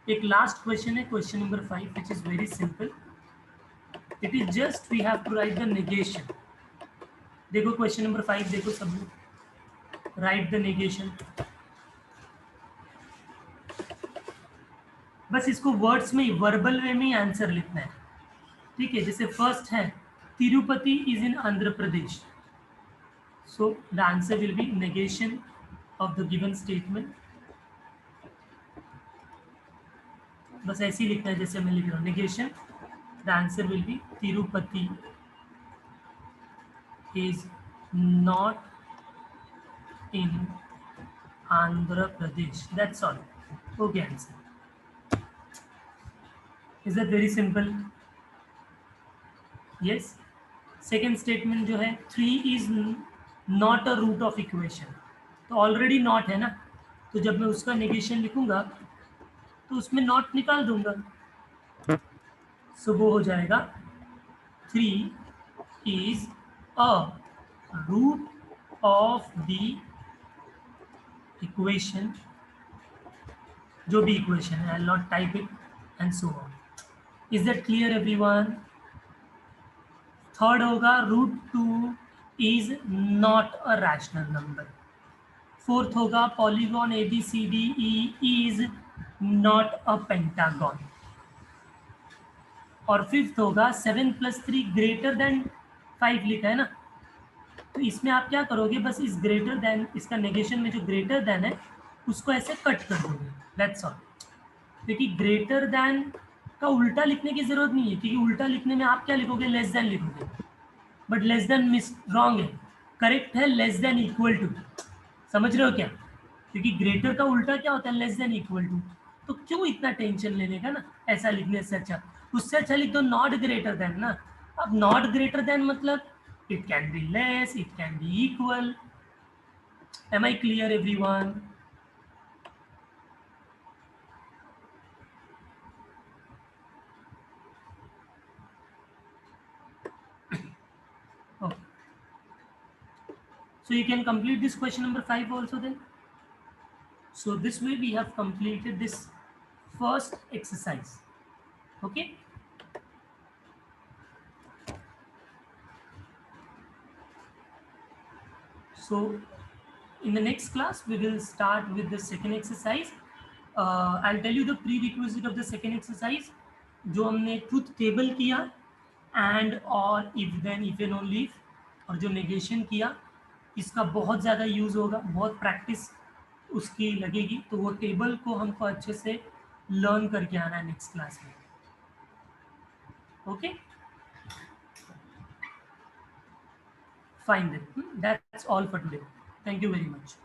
एक last question है question number 5, which is very simple. It is just we have to write the negation. देखो question number 5 देखो सब लोग. Write the negation. बस इसको words में वर्बल वे में आंसर लिखना है. ठीक है, जैसे फर्स्ट है Tirupati is in Andhra Pradesh. So the answer will be negation of the given statement. बस ऐसे ही लिखना है जैसे मैं लिख रहा हूँ. negation, the answer will be Tirupati is not in Andhra Pradesh. That's all. Okay, answer. Is that very simple? Yes. Second statement जो है 3 is not a root of equation. तो ऑलरेडी नॉट है ना, तो जब मैं उसका नेगेशन लिखूंगा तो उसमें नॉट निकाल दूंगा. सो वो हो जाएगा 3 is a root of the equation, जो भी equation है. I'll not type it and so on. Is that clear everyone? Third होगा root 2 is not a rational number. Fourth होगा polygon ABCDE is not a pentagon. और fifth होगा 7 + 3 greater than 5 लिखा है ना, तो इसमें आप क्या करोगे, बस इस ग्रेटर देन, इसका नेगेशन में जो ग्रेटर देन है उसको ऐसे कट कर दोगे. That's all. क्योंकि ग्रेटर देन का उल्टा लिखने की जरूरत नहीं है, क्योंकि उल्टा लिखने में आप क्या लिखोगे, लेस देन लिखोगे. But less than miss wrong है. करेक्ट है लेस देन इक्वल टू. समझ रहे हो क्या? क्योंकि ग्रेटर का उल्टा क्या होता है, लेस देन इक्वल टू. तो क्यों इतना टेंशन लेने का ना, ऐसा लिखने से अच्छा, उससे अच्छा लिख दो नॉट ग्रेटर देन ना. अब नॉट ग्रेटर देन मतलब it can be less, it can be equal. Am I clear everyone? Okay. So you can complete this question number 5 also then. So this way we have completed this first exercise. Okay. So in the next class we will start with the second exercise. I'll tell you the prerequisite of the second exercise. जो हमने truth table किया and और if then if and only if, और जो negation किया, इसका बहुत ज़्यादा यूज़ होगा, बहुत प्रैक्टिस उसकी लगेगी. तो वो टेबल को हमको अच्छे से लर्न करके आना है नेक्स्ट क्लास में. Okay, fine then, that's all for today. Thank you very much.